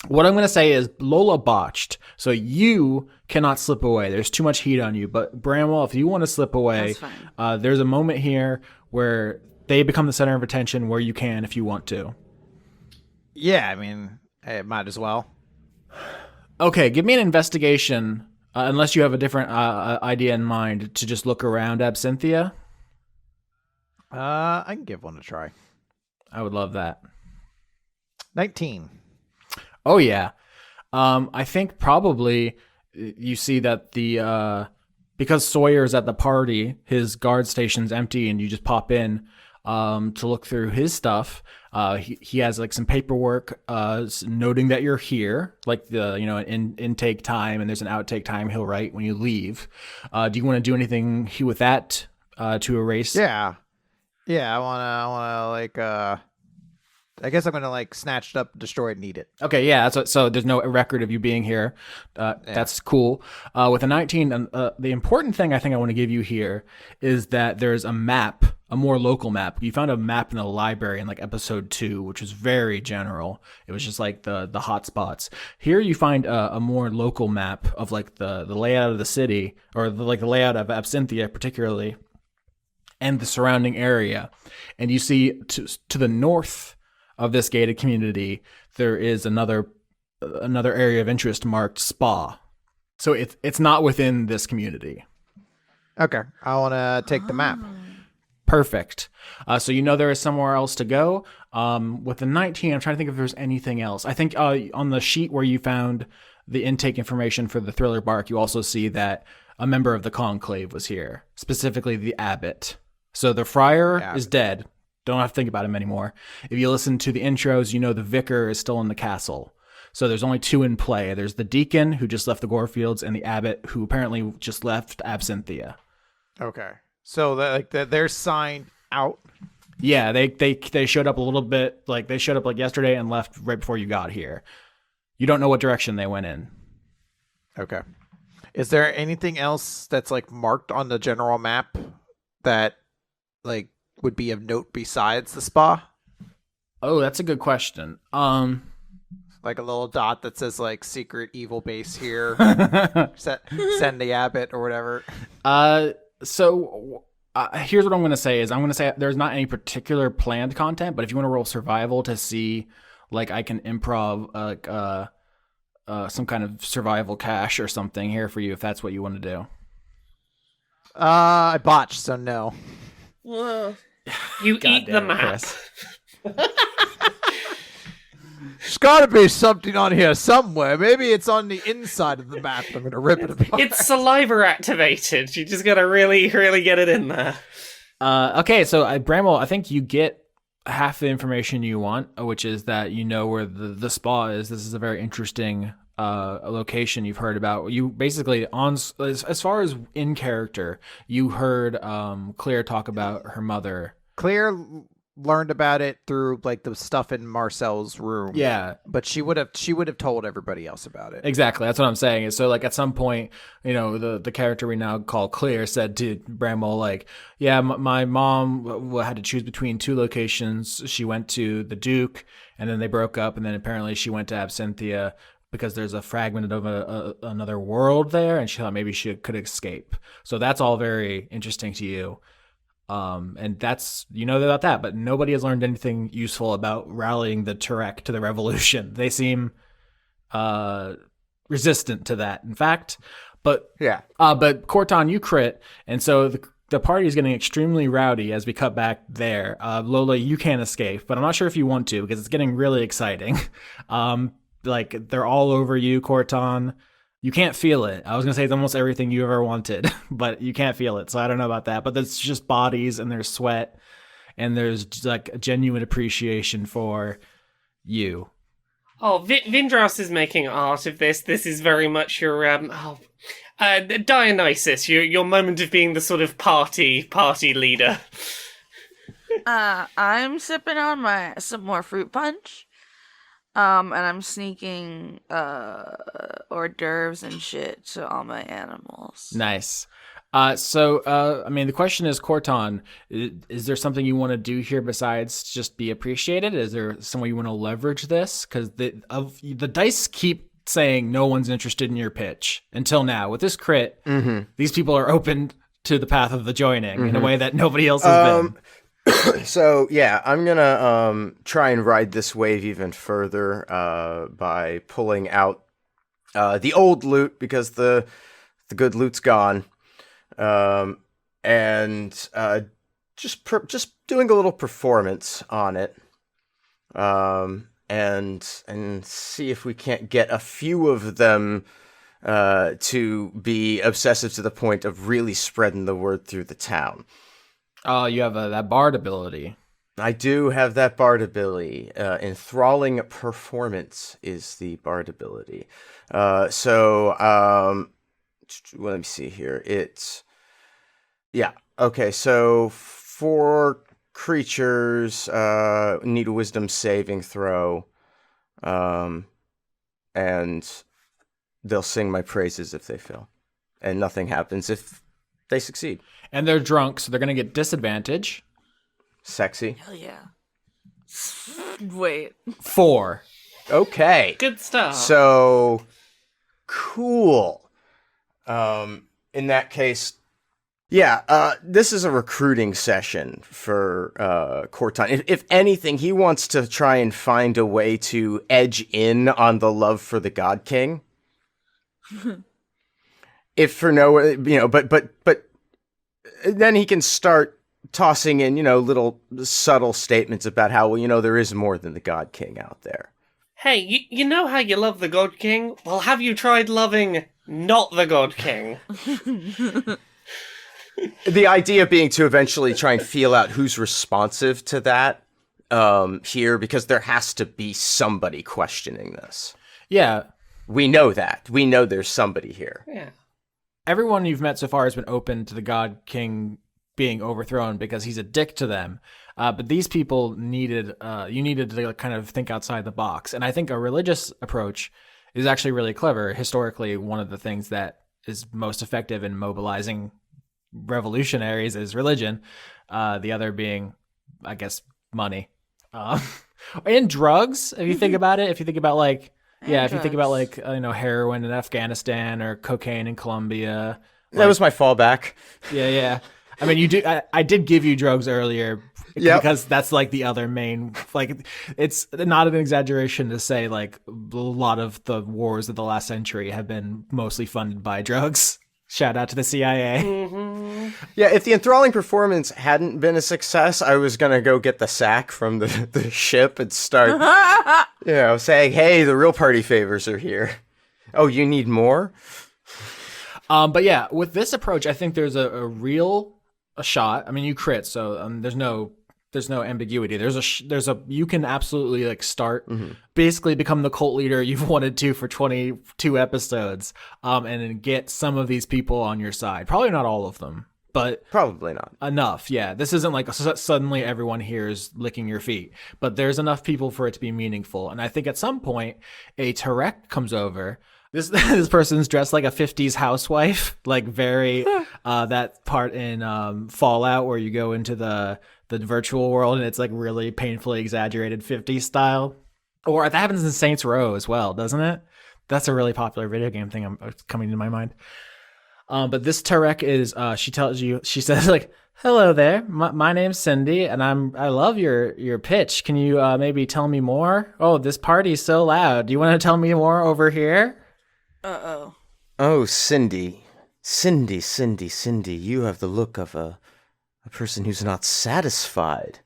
What I'm going to say is Lola botched, so you cannot slip away. There's too much heat on you. But Bramwell, if you want to slip away, there's a moment here where they become the center of attention where you can if you want to. Yeah, I mean, it might as well. Okay, give me an investigation, unless you have a different idea in mind, to just look around Absynthia. I can give one a try. I would love that. 19. Oh yeah. I think probably you see that because Sawyer's at the party, his guard station's empty, and you just pop in to look through his stuff. He has like some paperwork noting that you're here, like the intake time, and there's an outtake time he'll write when you leave. Do you want to do anything with that to erase? Yeah, I wanna like I guess I'm gonna like snatch it up, destroy it, and eat it. Okay, yeah. So there's no record of you being here. That's cool. With a 19, the important thing I think I want to give you here is that there's a map, a more local map. You found a map in the library in like episode 2, which was very general. It was just like the hot spots. Here you find a more local map of like the layout of the city, or the layout of Absynthia particularly, and the surrounding area. And you see to the north of this gated community, there is another area of interest marked spa. So it's not within this community. Okay, I want to take the map. Perfect. So there is somewhere else to go. With the 19, I'm trying to think if there's anything else. I think on the sheet where you found the intake information for the Thriller Bark, you also see that a member of the Conclave was here, specifically the Abbot. So the Friar is dead. Don't have to think about him anymore. If you listen to the intros, the Vicar is still in the castle. So there's only 2 in play. There's the Deacon, who just left the Gore Fields, and the Abbot, who apparently just left Absinthia. Okay. So they're signed out. Yeah, they showed up a little bit, like they showed up like yesterday and left right before you got here. You don't know what direction they went in. Okay. Is there anything else that's like marked on the general map that like would be of note besides the spa? Oh, that's a good question. Like a little dot that says like secret evil base here. Send the Abbot or whatever. So here's what I'm going to say is I'm going to say there's not any particular planned content, but if you want to roll survival to see, like I can improv some kind of survival cache or something here for you if that's what you want to do. I botched, so no. Whoa. You God eat the damn it, map. Chris. There's got to be something on here somewhere. Maybe it's on the inside of the map. I'm going to rip it apart. It's saliva activated. You just gotta really, really get it in there. Okay, so Bramwell, I think you get half the information you want, which is that you know where the spa is. This is a very interesting location you've heard about. You basically, as far as in character, you heard Claire talk about her mother. Claire learned about it through like the stuff in Marcel's room. Yeah, but she would have told everybody else about it. exactly. That's what I'm saying. And so, like, at some point, you know, the character we now call Claire said to Bramwell, like, yeah, my mom had to choose between two locations. She went to the Duke, and then they broke up, and then apparently she went to Absynthia because there's a fragment of another world there, and she thought maybe she could escape. So that's all very interesting to you. And that's, you know about that, but nobody has learned anything useful about rallying the Turek to the revolution. They seem resistant to that, in fact. But Yeah. But Khorton, you crit, and so the party is getting extremely rowdy as we cut back there. Lola, you can't escape, but I'm not sure if you want to because it's getting really exciting. Like, they're all over you, Khorton. You can't feel it. I was going to say it's almost everything you ever wanted, but you can't feel it. So I don't know about that. But there's just bodies and there's sweat and there's like a genuine appreciation for you. Oh, Vindrass is making art of this. This is very much your Dionysus, your moment of being the sort of party leader. I'm sipping on some more fruit punch. And I'm sneaking hors d'oeuvres and shit to all my animals. Nice. So, I mean, the question is, Khorton, is there something you want to do here besides just be appreciated? Is there some way you want to leverage this? Because the dice keep saying no one's interested in your pitch until now. With this crit, these people are open to the path of the joining in a way that nobody else has been. So yeah, I'm gonna try and ride this wave even further by pulling out the old loot because the good loot's gone, and just doing a little performance on it, and see if we can't get a few of them to be obsessive to the point of really spreading the word through the town. Oh, you have that bard ability. I do have that bard ability. Enthralling performance is the bard ability. So let me see here. Okay, so 4 creatures need a wisdom saving throw. And they'll sing my praises if they fail. And nothing happens if they succeed. And they're drunk, so they're going to get disadvantage. Sexy. Hell yeah. Wait. 4. Okay. Good stuff. So, cool. In that case, yeah, this is a recruiting session for Khorton. If anything, he wants to try and find a way to edge in on the love for the God King. If for no, but then he can start tossing in, little subtle statements about how, there is more than the God King out there. Hey, you know how you love the God King? Well, have you tried loving not the God King? The idea being to eventually try and feel out who's responsive to that here, because there has to be somebody questioning this. Yeah. We know that. We know there's somebody here. Yeah. Everyone you've met so far has been open to the God King being overthrown because he's a dick to them. But these people you needed to kind of think outside the box. And I think a religious approach is actually really clever. Historically, one of the things that is most effective in mobilizing revolutionaries is religion. The other being, I guess, money. And drugs, if you think about it. If you think about if you think about heroin in Afghanistan or cocaine in Colombia. That was my fallback. Yeah. I mean, you do. I did give you drugs earlier because that's like the other main. Like, it's not an exaggeration to say like a lot of the wars of the last century have been mostly funded by drugs. Shout out to the CIA. Yeah, if the enthralling performance hadn't been a success, I was gonna go get the sack from the ship and start, saying, "Hey, the real party favors are here." Oh, you need more? But yeah, with this approach, I think there's a real shot. I mean, you crit, so there's no ambiguity. There's a you can absolutely like start basically become the cult leader you've wanted to for 22 episodes, and then get some of these people on your side. Probably not all of them, but Probably not. enough. Yeah, this isn't like suddenly everyone here is licking your feet, but there's enough people for it to be meaningful. And I think at some point a Tarek comes over. This person's dressed like a 50s housewife, like very that part in Fallout where you go into the virtual world and it's like really painfully exaggerated 50s style. Or that happens in Saints Row as well, doesn't it? That's a really popular video game thing coming to my mind. But this Tarek is she says like, "Hello there, my name's Cindy, and I love your pitch. Can you maybe tell me more? Oh, this party's so loud. Do you want to tell me more over here?" Uh-oh. Oh, Cindy, you have the look of a person who's not satisfied.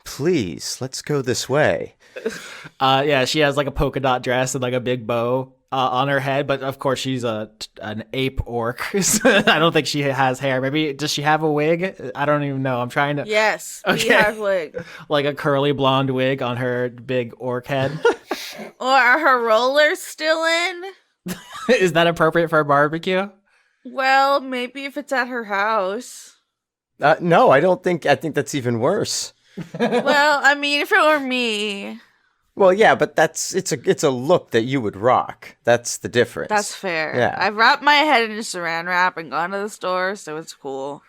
Please, let's go this way. Yeah, she has like a polka dot dress and like a big bow on her head, but of course she's an ape orc. I don't think she has hair. Maybe does she have a wig? I don't even know. I'm trying to. Yes, Okay. we have wig. Like a curly blonde wig on her big orc head. Or are her rollers still in? Is that appropriate for a barbecue? Well, maybe if it's at her house. No, I think that's even worse. Well, I mean, if it were me. Well, yeah, but it's a look that you would rock. That's the difference. That's fair. Yeah. I've wrapped my head in a saran wrap and gone to the store, so it's cool.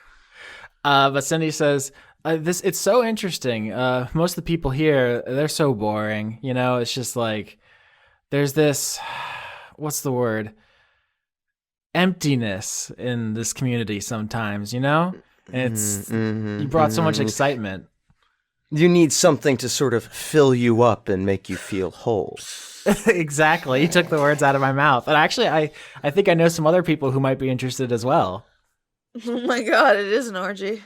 But Cindy says, it's so interesting. Most of the people here, they're so boring. You know, it's just like, there's this, what's the word? Emptiness in this community sometimes, you know? It's, you brought so much excitement. You need something to sort of fill you up and make you feel whole. Exactly. You took the words out of my mouth. And actually, I think I know some other people who might be interested as well. Oh my god, it is an orgy.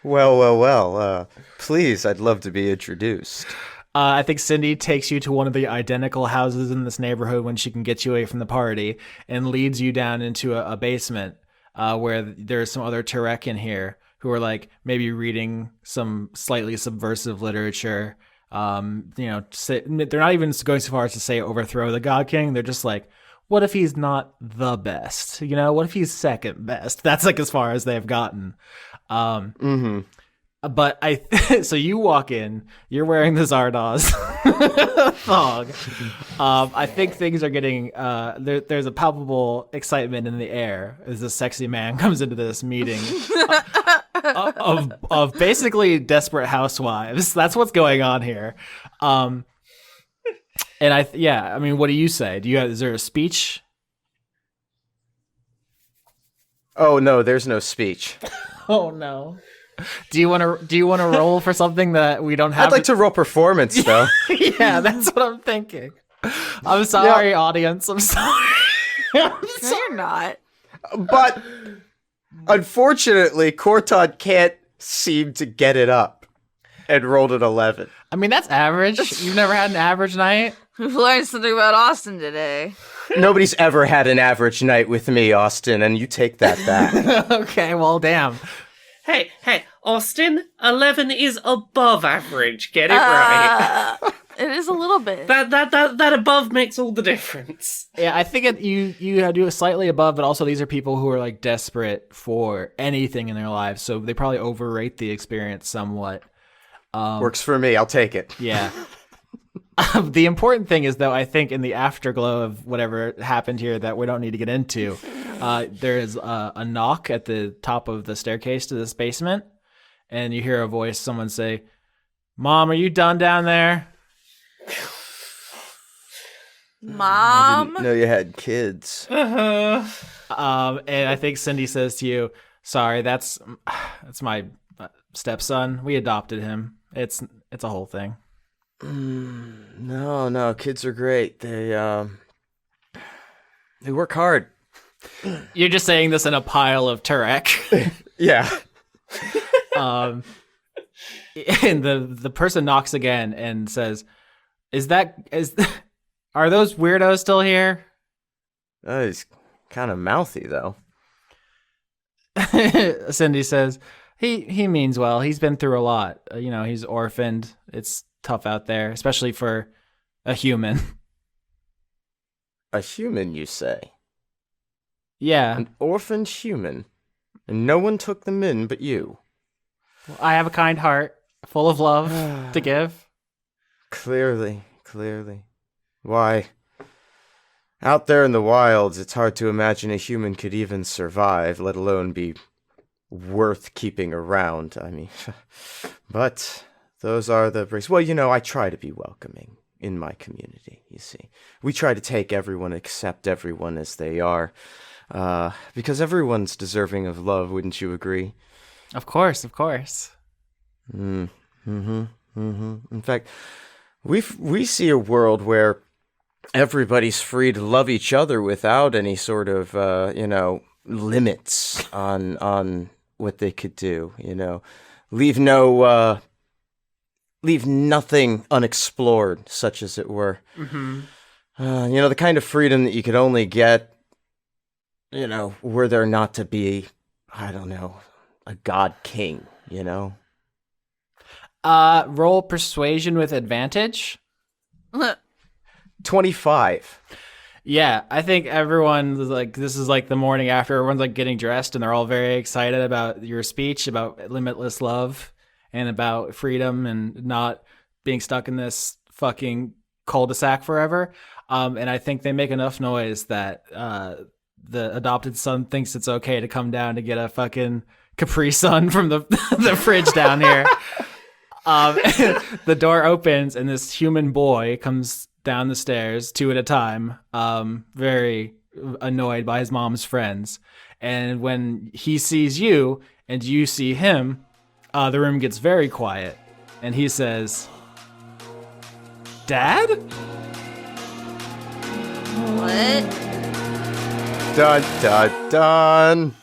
Well. Please, I'd love to be introduced. I think Cindy takes you to one of the identical houses in this neighborhood when she can get you away from the party and leads you down into a basement where there's some other Tarek in here who are like maybe reading some slightly subversive literature. They're not even going so far as to say overthrow the God King. They're just like, what if he's not the best? You know, what if he's second best? That's like as far as they've gotten. But so you walk in, you're wearing the Zardoz thong. I think things are getting, there's a palpable excitement in the air as this sexy man comes into this meeting of basically desperate housewives. That's what's going on here. And I mean, what do you say? Is there a speech? Oh no, there's no speech. Oh no. Do you want to roll for something that we don't have? I'd like to roll performance though. Yeah, that's what I'm thinking. I'm sorry, audience. I'm sorry. No, you're not. But unfortunately, Khorton can't seem to get it up and rolled an 11. I mean, that's average. You've never had an average night? We've learned something about Austin today. Nobody's ever had an average night with me, Austin, and you take that back. Okay, well, damn. Hey, Austin, 11 is above average. Get it right. It is a little bit. That above makes all the difference. Yeah, I think you do a slightly above, but also these are people who are like desperate for anything in their lives, so they probably overrate the experience somewhat. Works for me. I'll take it. Yeah. The important thing is, though, I think in the afterglow of whatever happened here that we don't need to get into, there is a knock at the top of the staircase to this basement, and you hear a voice, someone say, "Mom, are you done down there?" Mom? I didn't know you had kids. And I think Cindy says to you, "Sorry, that's my stepson. We adopted him. It's a whole thing." No, kids are great. They work hard. You're just saying this in a pile of Turek. Yeah. And the person knocks again and says, are those weirdos still here? He's kind of mouthy, though. Cindy says, he means well. He's been through a lot. He's orphaned. It's tough out there, especially for a human. A human, you say? Yeah. An orphaned human. And no one took them in but you. I have a kind heart, full of love to give. Clearly. Why, out there in the wilds, it's hard to imagine a human could even survive, let alone be worth keeping around. I mean, but those are the breaks. Well, I try to be welcoming in my community, you see. We try to take everyone, accept everyone as they are, because everyone's deserving of love, wouldn't you agree? Of course. In fact, we see a world where everybody's free to love each other without any sort of, limits on what they could do, Leave nothing unexplored, such as it were. Mm-hmm. The kind of freedom that you could only get, were there not to be, I don't know, a god king, Roll persuasion with advantage. 25. Yeah, I think everyone this is like the morning after everyone's getting dressed and they're all very excited about your speech about limitless love and about freedom and not being stuck in this fucking cul-de-sac forever. And I think they make enough noise that the adopted son thinks it's okay to come down to get a fucking Capri Sun from the the fridge down here. The door opens and this human boy comes down the stairs 2 at a time, very annoyed by his mom's friends. And when he sees you and you see him, the room gets very quiet. And he says, "Dad?" What? Dun, dun, dun.